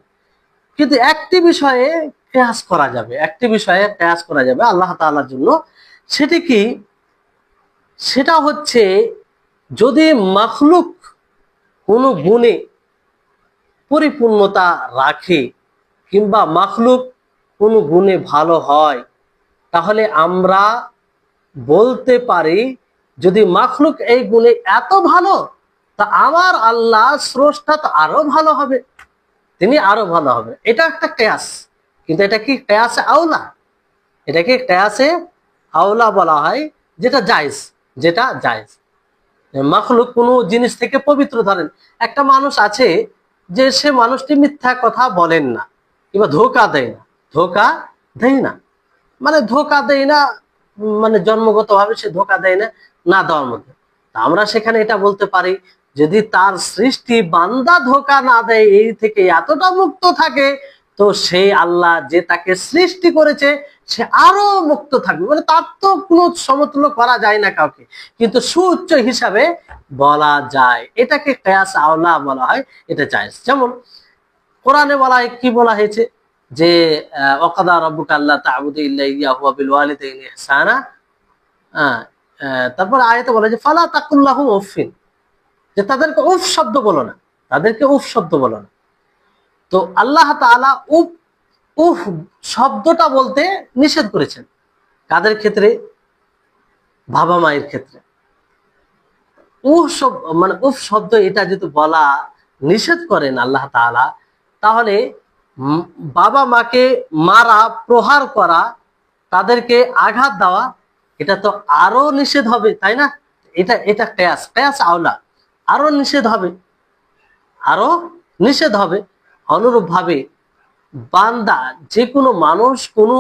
কিন্তু একটি বিষয়ে কেয়াস করা যাবে, একটি বিষয়ে কেয়াস করা যাবে আল্লাহ তাআলার জন্য। সেটি কি? সেটা হচ্ছে যদি মাখলুক কোনো গুণে পরিপূর্ণতা রাখে কিংবা মাখলুক কোনো গুণে ভালো হয়, তাহলে আমরা বলতে পারি যদি মাখলুক এই গুণে এত ভালো, তা আমার আল্লাহ স্রষ্টা তো আরো ভালো হবে, তিনি আরো ভালো হবে। এটা একটা কেয়াস, কিন্তু এটা কি কেয়াসে আওলা? এটাকে কেয়াসে আওলা বলা হয়, যেটা জায়েজ, যেটা জায়েজ। মাখলুক কোনো জিনিস থেকে পবিত্র, ধরেন একটা মানুষ আছে যে সে মানুষটি মিথ্যা কথা বলেন না কিংবা ধোঁকা দেয় না, ধোঁকা দেয় না, মানে ধোঁকা দেয় না, মানে জন্মগত ভাবে সে ধোঁকা দেয় না, না দেওয়ার মধ্যে। আমরা সেখানে এটা বলতে পারি, যদি তার সৃষ্টি বান্দা ধোঁকা না দেয় এই থেকে এতটা মুক্ত থাকে, তো সেই আল্লাহ যে তাকে সৃষ্টি করেছে সে আরো মুক্ত থাকবে। মানে তার তো কোনো সমতুল্য করা যায় না কাউকে, কিন্তু সুউচ্চ হিসাবে বলা যায়। এটাকে কিয়াস আওলা বলা হয়, এটা জায়েজ। যেমন কোরআনে বলা হয়, কি বলা হয়েছে যে ওয়াকাদা রাব্বুকা আল্লা তা'বুদু ইল্লা ইয়্যাহু ওয়া বিল ওয়ালিদাইনি ইহসানা। তারপর আয়াতে বলা যে ফালা তাকুল লাহুম উফিন, যে তাদেরকে উফ শব্দ বলো না, তাদেরকে উফ শব্দ বলো না। তো আল্লাহ তাআলা উফ উফ শব্দটা বলতে নিষেধ করেছেন। কাদের ক্ষেত্রে? বাবা মায়ের ক্ষেত্রে। মানে উফ শব্দ এটা যদি বলা নিষেধ করেন আল্লাহ তাআলা, তাহলে বাবা মাকে মারা, প্রহার করা, তাদেরকে আঘাত দেওয়া, এটা তো আরো নিষেধ হবে, তাই না? এটা এটা কিয়াস আওলা, আরো নিষেধ হবে, আরো নিষেধ হবে। অনুরূপ ভাবে বান্দা, যে কোনো মানুষ কোনো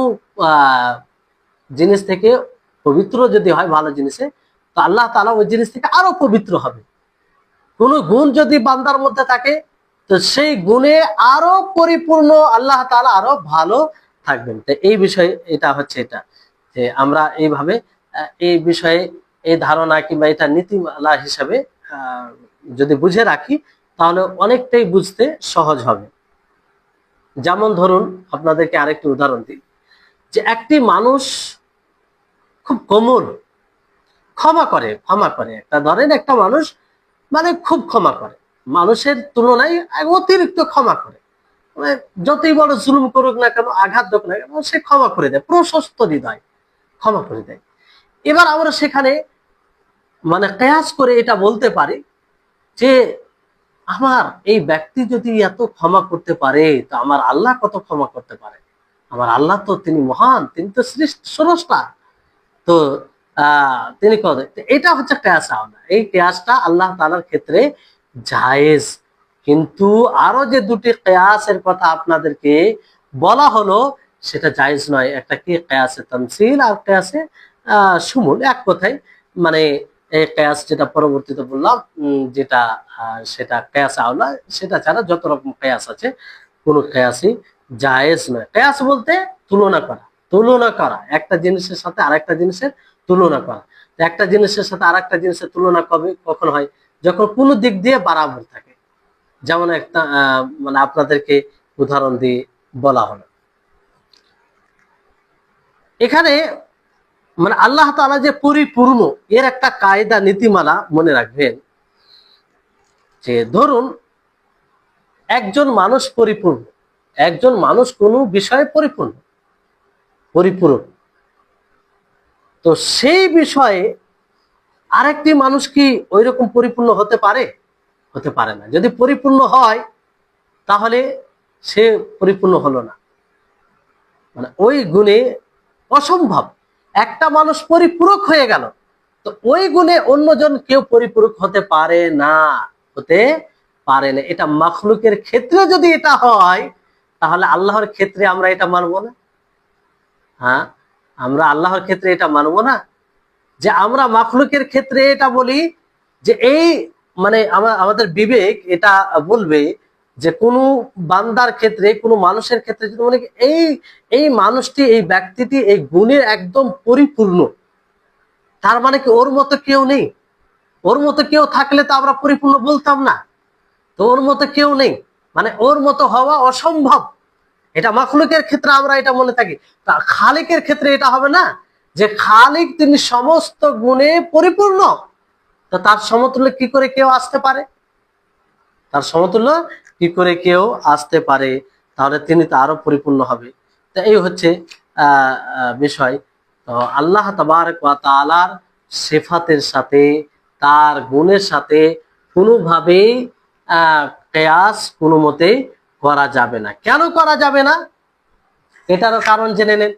জিনিস থেকে পবিত্র যদি হয়, ভালো জিনিসে, তো আল্লাহ তাআলা ওই জিনিস থেকে আরো পবিত্র হবে। কোন গুণ যদি বান্দার মধ্যে থাকে, তো সেই গুণে আরো পরিপূর্ণ আল্লাহ তাআলা আরো ভালো থাকবেন। তো এই বিষয়ে এটা হচ্ছে, এটা যে আমরা এইভাবে এই বিষয়ে এই ধারণা কিংবা এটা নীতিমালা হিসাবে যদি বুঝে রাখি, তাহলে অনেকটাই বুঝতে সহজ হবে। যেমন ধরুন, আপনাদেরকে আরেকটি উদাহরণ দিই, যে একটি মানুষ খুব কোমল, ক্ষমা করে একটা, ধরেন একটা মানুষ মানে খুব ক্ষমা করে, মানুষের তুলনায় অতিরিক্ত ক্ষমা করে, মানে যতই বড় জুলুম করুক না কেন, আঘাত হোক না কেন, সে ক্ষমা করে দেয়, প্রশস্ত হৃদয়, ক্ষমা করে দেয়। এবার আমরা সেখানে মানে কিয়াস করে এটা বলতে পারি যে আমার এই ব্যক্তি যদি এত ক্ষমা করতে পারে, তো আমার আল্লাহ কত ক্ষমা করতে পারে। আমার আল্লাহ তো তিনি মহান, তিনি তো স্রষ্টা, তো তিনি কত। এটা হচ্ছে কিয়াস আওলা। এই কিয়াসটা আল্লাহ তাআলার ক্ষেত্রে জায়েজ। কিন্তু আরো যে দুটি কিয়াসের কথা আপনাদেরকে বলা হলো, সেটা জায়েজ নয়। একটা কি? কিয়াসে তামসিল আর কিয়াসে শুমুল। এক কথায় মানে এই কিয়াস যেটা পরবর্তীতে বললাম, যেটা সেটা কিয়াস আওলা, সেটা ছাড়া যত রকম কিয়াস আছে কোন কিয়াসই জায়েজ নয়। কিয়াস বলতে তুলনা করা, তুলনা করা, একটা জিনিসের সাথে আরেকটা জিনিসের তুলনা করা। একটা জিনিসের সাথে আরেকটা জিনিসের তুলনা কখন হয়? যখন কোনো দিক দিয়ে বরাবর থাকে। যেমন একটা মানে আপনাদেরকে উদাহরণ দিয়ে বলা হলো, এখানে মানে আল্লাহ তাআলা যে পরিপূর্ণ, এর একটা কায়দা নীতিমালা মনে রাখবেন, যে ধরুন একজন মানুষ পরিপূর্ণ, একজন মানুষ কোনো বিষয়ে পরিপূর্ণ, তো সেই বিষয়ে আরেকটি মানুষ কি ওই রকম পরিপূর্ণ হতে পারে? হতে পারে না। যদি পরিপূর্ণ হয়, তাহলে সে পরিপূর্ণ হলো না, মানে ওই গুণে অসম্ভব। একটা মানুষ পরিপূরক হয়ে গেল, তো ওই গুণে অন্যজন কেউ পরিপূরক হতে পারে না, হতে পারে না। এটা মাখলুকের ক্ষেত্রে যদি এটা হয়, তাহলে আল্লাহর ক্ষেত্রে আমরা এটা মানবো না? হ্যাঁ, আমরা আল্লাহর ক্ষেত্রে এটা মানবো না? যে আমরা মাখলুকের ক্ষেত্রে এটা বলি যে এই মানে আমাদের বিবেক এটা বলবে যে কোনো বান্দার ক্ষেত্রে, কোনো মানুষের ক্ষেত্রে যদি মনে এই এই মানুষটি, এই ব্যক্তিটি এই গুণে একদম পরিপূর্ণ, তার মানে কি ওর মতো কেউ নেই? ওর মতো কেউ থাকলে তো আমরা পরিপূর্ণ বলতাম না। তো ওর মতো কেউ নেই মানে ওর মতো হওয়া অসম্ভব, এটা মাখলুকের ক্ষেত্রে আমরা এটা মনে থাকি। তা খালিকের ক্ষেত্রে এটা হবে না, যে খালিক তিনি সমস্ত গুণে পরিপূর্ণ, তো তার সমতুল্য কি করে কেউ আসতে পারে? তার সমতুল্য কি করে কেউ আসতে পারে? তাহলে তিনি তো আরো পরিপূর্ণ হবে। তো এই হচ্ছে বিষয়। তো আল্লাহ তাবারক ওয়া তাআলার সিফাতের সাথে, তার গুণের সাথে কোনোভাবেই কিয়াস কোনো মতেই করা যাবে না। কেন করা যাবে না এটারও কারণ জেনে নেন।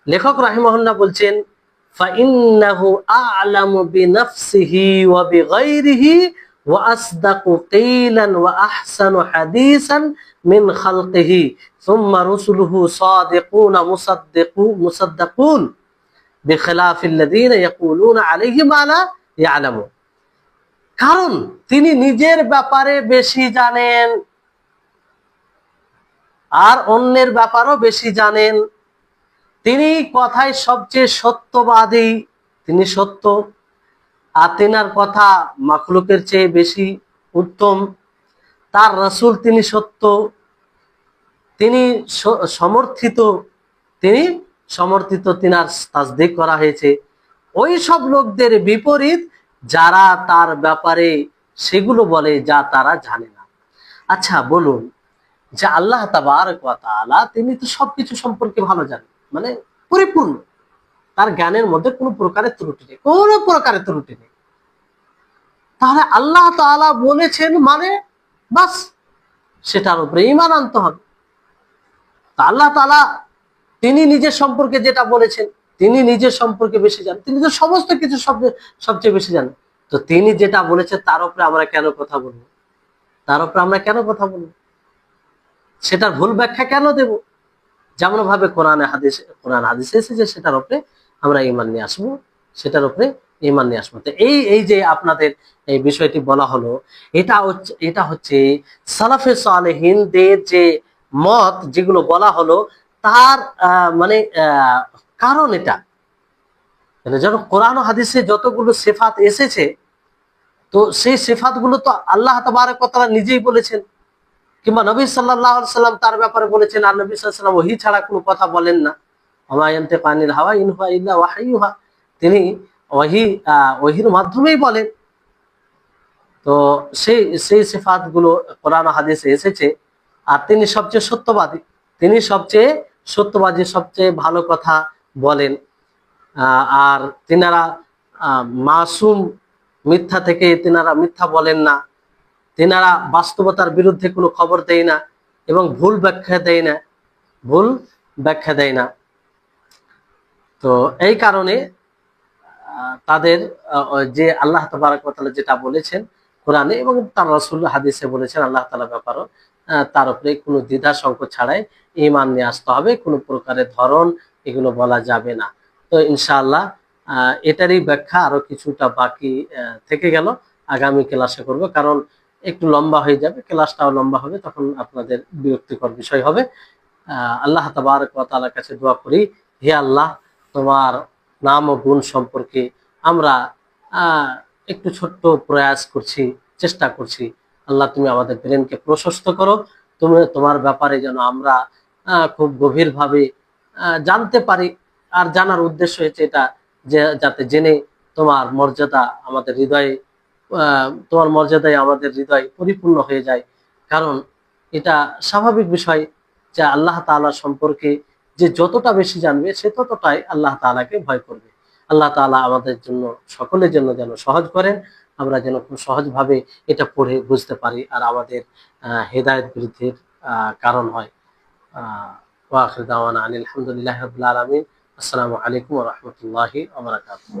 লেখক রাহিমাহুল্লাহ বলছেন, ফাইন্নাহু আ'লামু বিনাফসিহি ওয়া বিগাইরিহি ওয়া আসদাকু কিলান ওয়া আহসানু হাদিসান মিন খালকিহি সুম্মা রুসুলুহু সাদিকুনা মুসাদ্দিকুন বিখিলাফিল লাযিনা ইয়াকুলুনা আলাইহি মা লা ইয়ালামু। কারণ তিনি নিজের ব্যাপারে বেশি জানেন আর অন্যের ব্যাপারও বেশি জানেন। তিনি কথায় সবচেয়ে সত্যবাদী, তিনি সত্য, আর তিনার কথা মাখলুকের চেয়ে বেশি উত্তম। তার রাসূল তিনি সত্য, তিনি সমর্থিত, তিনি সমর্থিত, তিনার তাসদীক করা হয়েছে। ওই সব লোকদের বিপরীত যারা তার ব্যাপারে সেগুলো বলে যা তারা জানে না। আচ্ছা বলুন, যে আল্লাহ তাবারক ওয়া তাআলা তিনি তো সবকিছু সম্পর্কে ভালো জানেন, মানে পরিপূর্ণ, তার জ্ঞানের মধ্যে কোনো প্রকারের ত্রুটি নেই, কোনো প্রকারের ত্রুটি নেই। তাহলে আল্লাহ তাআলা বলেছেন মানে বাস সেটার উপরে ঈমান আনতে হবে। আল্লাহ তাআলা তিনি নিজের সম্পর্কে যেটা বলেছেন, তিনি নিজের সম্পর্কে বেশি জানেন, তিনি তো সমস্ত কিছু সবচেয়ে বেশি জানেন। তো তিনি যেটা বলেছেন তার উপরে আমরা কেন কথা বলবো? তার উপরে আমরা কেন কথা বলবো? সেটার ভুল ব্যাখ্যা কেন দেব? যেমন ভাবে কোরআন হাদিসে এসেছে সেটার উপরে আমরা ঈমান নিয়ে আসবো, সেটার উপরে ঈমান নিয়ে আসবো। তো এই যে আপনাদের এই বিষয়টি বলা হলো, এটা হচ্ছে সালাফে সালেহিনদের যে মত, যেগুলো বলা হলো তার মানে কারণ এটা, যেন কোরআন ও হাদিসে যতগুলো সিফাত এসেছে, তো সেই সিফাত গুলো তো আল্লাহ তাবারক ওয়া তাআলা নিজেই বলেছেন, কিংবা নবী সাল্লাল্লাহু আলাইহি সাল্লাম তার ব্যাপারে বলেছেন। আর নবী সাল্লাল্লাহু আলাইহি সাল্লাম ওহী ছাড়া কোনো কথা বলেন না, ওয়া ইয়ানতিকু আনিল হাওয়া ইন হুয়া ইল্লা ওয়াহয়ুহা, তিনি ওহীর মাধ্যমেই বলেন। তো সেই সিফাত গুলো কোরআন ও হাদিসে এসেছে। আর তিনি সবচেয়ে সত্যবাদী, তিনি সবচেয়ে সত্যবাদী, সবচেয়ে ভালো কথা বলেন। আর তিনারা মাসুম, মিথ্যা থেকে তিনারা মিথ্যা বলেন না, তিনারা বাস্তবতার বিরুদ্ধে কোনো খবর দেয় না এবং ভুল ব্যাখ্যা দেয় না, ভুল ব্যাখ্যা দেয় না। তো এই কারণে তাদের যে আল্লাহ তাবারক ওয়া তাআলা যেটা বলেছেন কোরআনে এবং তার রাসূল হাদিসে বলেছেন আল্লাহ তাআলা ব্যাপারও, তার উপরে কোনো দ্বিধা সংকোচ ছাড়াই ঈমান নিয়ে আসতে হবে, কোনো প্রকারের ধরন এগুলো বলা যাবে না। তো ইনশাআল্লাহ এটারই ব্যাখ্যা আরো কিছুটা বাকি থেকে গেল, আগামী ক্লাসে করব, কারণ একটু লম্বা হয়ে যাবে, ক্লাসটাও লম্বা হবে, তখন আপনাদের বিরক্তিকর বিষয় হবে। আল্লাহ তাবারক ওয়া তাআলার কাছে দোয়া করি, হে আল্লাহ, তোমার নাম ও গুণ সম্পর্কে আমরা একটু ছোট্ট প্রয়াস করছি, চেষ্টা করছি। আল্লাহ তুমি আমাদের ব্রেনকে প্রশস্ত করো, তুমি তোমার ব্যাপারে যেন আমরা খুব গভীরভাবে জানতে পারি। আর জানার উদ্দেশ্য হচ্ছে এটা, যে যাতে জেনে তোমার মর্যাদা আমাদের হৃদয়ে, তোমার মর্যাদায় আমাদের হৃদয় পরিপূর্ণ হয়ে যায়। কারণ এটা স্বাভাবিক বিষয় যে আল্লাহ তাআলা সম্পর্কে যে যতটা বেশি জানবে সে ততটাই আল্লাহ তাআলাকে ভয় করবে। আল্লাহ তাআলা আমাদের জন্য, সকলের জন্য যেন সহজ করেন, আমরা যেন খুব সহজভাবে এটা পড়ে বুঝতে পারি আর আমাদের হেদায়েত বৃদ্ধির কারণ হয়। ওয়া আখিরু দাওয়ানা আনিল হামদুলিল্লাহি রাব্বিল আলামিন। আসসালামু আলাইকুম ওয়া রাহমাতুল্লাহি ওয়া বারাকাতুহু।